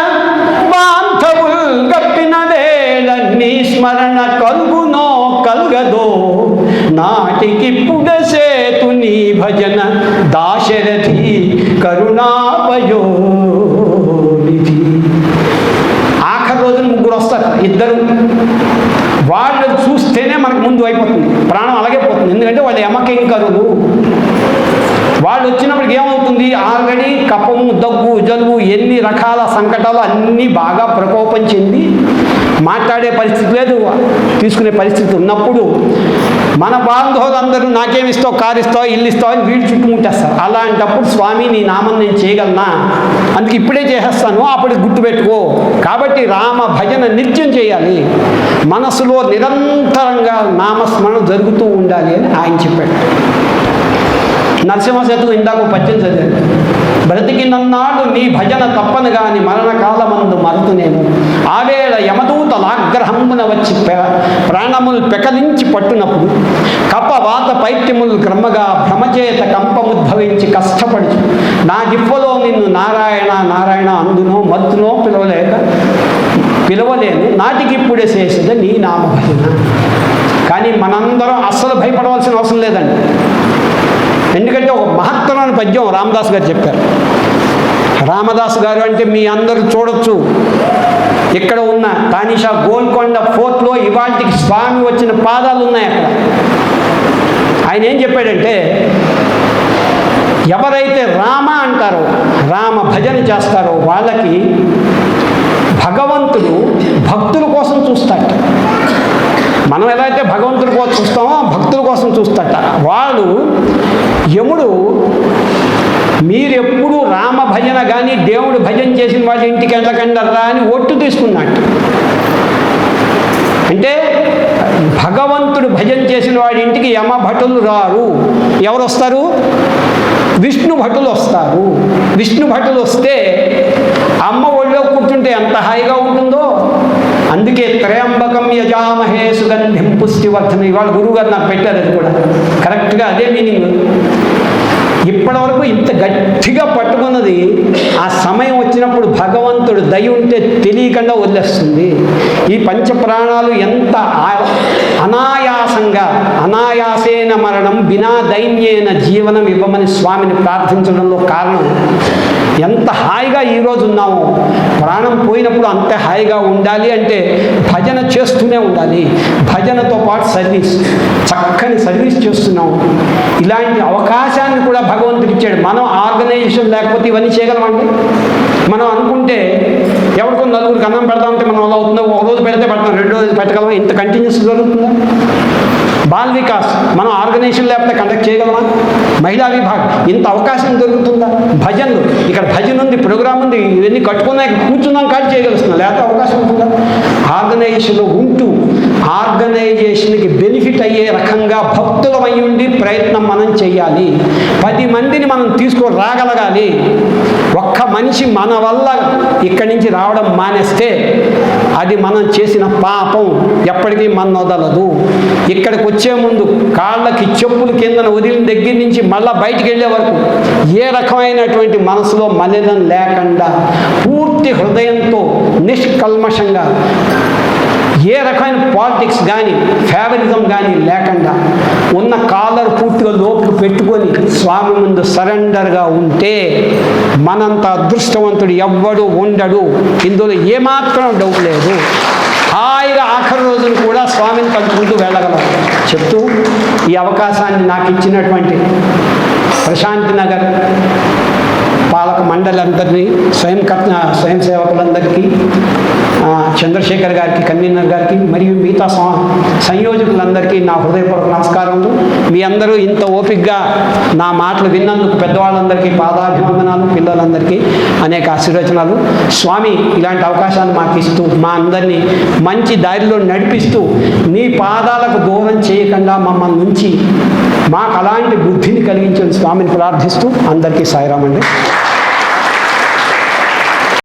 బాంధవుల్ గప్పిన వేళ, నీ స్మరణ కలుగునో కలుగదో, నాటికిప్పుడే సేతు నీ భజన దాశరథి కరుణాపయోనిధి. ఆఖరి రోజున 3 వస్తారు, 2. వాళ్ళు చూస్తేనే మనకు ముందు అయిపోతుంది, ప్రాణం అలాగే పోతుంది. ఎందుకంటే వాళ్ళు యమకింకరులు. వాళ్ళు వచ్చినప్పటికి ఏమవుతుంది, ఆల్రెడీ కఫము, దగ్గు, జలుబు, ఎన్ని రకాల సంకటాలు అన్నీ బాగా ప్రకోపం చెంది మాట్లాడే పరిస్థితి లేదు, తీసుకునే పరిస్థితి ఉన్నప్పుడు మన బాంధవులందరూ నాకేమిస్తావు, కారు ఇస్తావు, ఇల్లు ఇస్తావు అని వీళ్ళు చుట్టుముట్టేస్తారు. అలాంటప్పుడు స్వామి నీ నామం నేను చేయగలనా, అందుకే ఇప్పుడే చేసేస్తాను, అప్పటికి గుర్తుపెట్టుకో. కాబట్టి రామ భజన నిత్యం చేయాలి, మనసులో నిరంతరంగా నామస్మరణ జరుగుతూ ఉండాలి అని ఆయన చెప్పాడు. నరసింహశతకం ఇందాక 10 చదివాను. బ్రతికినన్నాడు నీ భజన తప్పను గాని మరణకాలమందు మరతునేమో, ఆవేళ యమదూతలాగ్రహమున వచ్చి ప్రాణములు పెకలించి పట్టునప్పుడు, కపవాత పైత్యములు క్రమగా భ్రమచేత కంపముద్భవించి కష్టపడుచు, నా జిప్పలో నిన్ను నారాయణ నారాయణ అందునో మత్తునో పిలవలేను, నాటికిప్పుడే చేసేది నీ నామ భజన. కానీ మనందరం అస్సలు భయపడవలసిన అవసరం లేదండి. ఎందుకంటే ఒక మహత్తరమైన పద్యం రామదాస్ గారు చెప్పారు. రామదాస్ గారు అంటే మీ అందరూ చూడొచ్చు, ఇక్కడ ఉన్న తానిషా గోల్కొండ ఫోర్ట్లో ఇవాళకి స్వామి వచ్చిన పాదాలు ఉన్నాయి అక్కడ. ఆయన ఏం చెప్పాడంటే, ఎవరైతే రామ అంటారో, రామ భజన చేస్తారో వాళ్ళకి భగవంతుడు భక్తుల కోసం చూస్తాడు. మనం ఎలా అయితే భగవంతుడి కోసం చూస్తామో భక్తుల కోసం చూస్తాట. వాళ్ళు యముడు మీరెప్పుడు రామ భజన కానీ దేవుడు భజన చేసిన వాళ్ళ ఇంటికి వెళ్ళకండరా అని ఒట్టు తీసుకున్నట్టు. అంటే భగవంతుడు భజన చేసిన వాడి ఇంటికి యమ భటులు రారు. ఎవరు వస్తారు? విష్ణు భటులు వస్తారు. విష్ణు భటులు వస్తే అమ్మ ఒళ్ళో కూర్చుంటే ఎంత హాయిగా ఉంటుందో. అందుకే త్రయంబకం యజామహే సుగంధిం పుష్టివర్ధనం. ఇవాళ గురువుగారు నాకు పెట్టారు, అది కూడా కరెక్ట్గా అదే మీనింగ్. ఇప్పటివరకు ఇంత గట్టిగా పట్టుకున్నది ఆ సమయం వచ్చినప్పుడు భగవంతుడు దయ ఉంటే తెలియకుండా వదిలేస్తుంది. ఈ పంచప్రాణాలు ఎంత అనాయాసంగా, అనాయాసేన మరణం బినా దైన్యేన జీవనం ఇవ్వమని స్వామిని ప్రార్థించడంలో కారణం. ఎంత హాయిగా ఈరోజు ఉన్నామో, ప్రాణం పోయినప్పుడు అంతే హాయిగా ఉండాలి అంటే భజన చేస్తూనే ఉండాలి. భజనతో పాటు సర్వీస్, చక్కని సర్వీస్ చేస్తున్నాం. ఇలాంటి అవకాశాన్ని కూడా భగవంతుడు ఇచ్చాడు. మనం ఆర్గనైజేషన్ లేకపోతే ఇవన్నీ చేయగలమండి? మనం అనుకుంటే ఎవరికో నలుగురికి అన్నం పెడతామంటే మనం అలా అవుతుందో, ఒక రోజు పెడితే పెడతాం, 2 రోజులు పెట్టగలమా? ఇంత కంటిన్యూస్ జరుగుతుందా? బాల్ వికాస్ మనం ఆర్గనైజేషన్ లేకపోతే కండక్ట్ చేయగలమా? మహిళా విభాగం ఇంత అవకాశం దొరుకుతుందా? భజనలు, ఇక్కడ భజన ఉంది, ప్రోగ్రామ్ ఉంది, ఇవన్నీ కట్టుకున్నాక కూర్చున్నాం కాదు చేయగలుగుతున్నాం, లేకపోతే అవకాశం ఉంటుందా? ఆర్గనైజేషన్లో ఉంటూ ఆర్గనైజేషన్కి బెనిఫిట్ అయ్యే రకంగా భక్తులమై ఉండి ప్రయత్నం మనం చేయాలి. 10 మందిని మనం తీసుకురాగలగాలి. ఒక్క మనిషి మన వల్ల ఇక్కడి నుంచి రావడం మానేస్తే అది మనం చేసిన పాపం, ఎప్పటికీ మన వదలదు. ఇక్కడికి వచ్చే ముందు కాళ్ళకి చెప్పులు కిందన వదిలిన దగ్గర నుంచి మళ్ళీ బయటికి వెళ్ళే వరకు ఏ రకమైనటువంటి మనసులో మలినం లేకుండా పూర్తి హృదయంతో నిష్కల్మషంగా, ఏ రకమైన పాలిటిక్స్ కానీ ఫేవరిజం కానీ లేకుండా ఉన్న కాలర్ పూర్తిగా లోపు పెట్టుకొని స్వామి ముందు సరెండర్గా ఉంటే మనంత అదృష్టవంతుడు ఎవ్వడు ఉండడు. ఇందులో ఏమాత్రం డౌట్ లేదు. హాయిగా ఆఖరి రోజును కూడా స్వామిని కలుపుకుంటూ వెళ్ళగలం చెప్తూ ఈ అవకాశాన్ని నాకు ఇచ్చినటువంటి ప్రశాంతి నగర్ పాలక మండలందరినీ, స్వయం సేవకులందరికీ, చంద్రశేఖర్ గారికి, కన్వీనర్ గారికి, మరియు మిగతా సంయోజకులందరికీ నా హృదయపూర్వక నమస్కారములు. మీ అందరూ ఇంత ఓపికగా నా మాటలు విన్నందుకు పెద్దవాళ్ళందరికీ పాదాభివందనాలు, పిల్లలందరికీ అనేక ఆశీర్వచనాలు. స్వామి ఇలాంటి అవకాశాలు మాకు ఇస్తూ మా అందరినీ మంచి దారిలో నడిపిస్తూ నీ పాదాలకు దూరం చేయకుండా మమ్మల్ని నుంచి మాకు అలాంటి బుద్ధిని కలిగించిన స్వామిని ప్రార్థిస్తూ అందరికీ సాయిరామండి.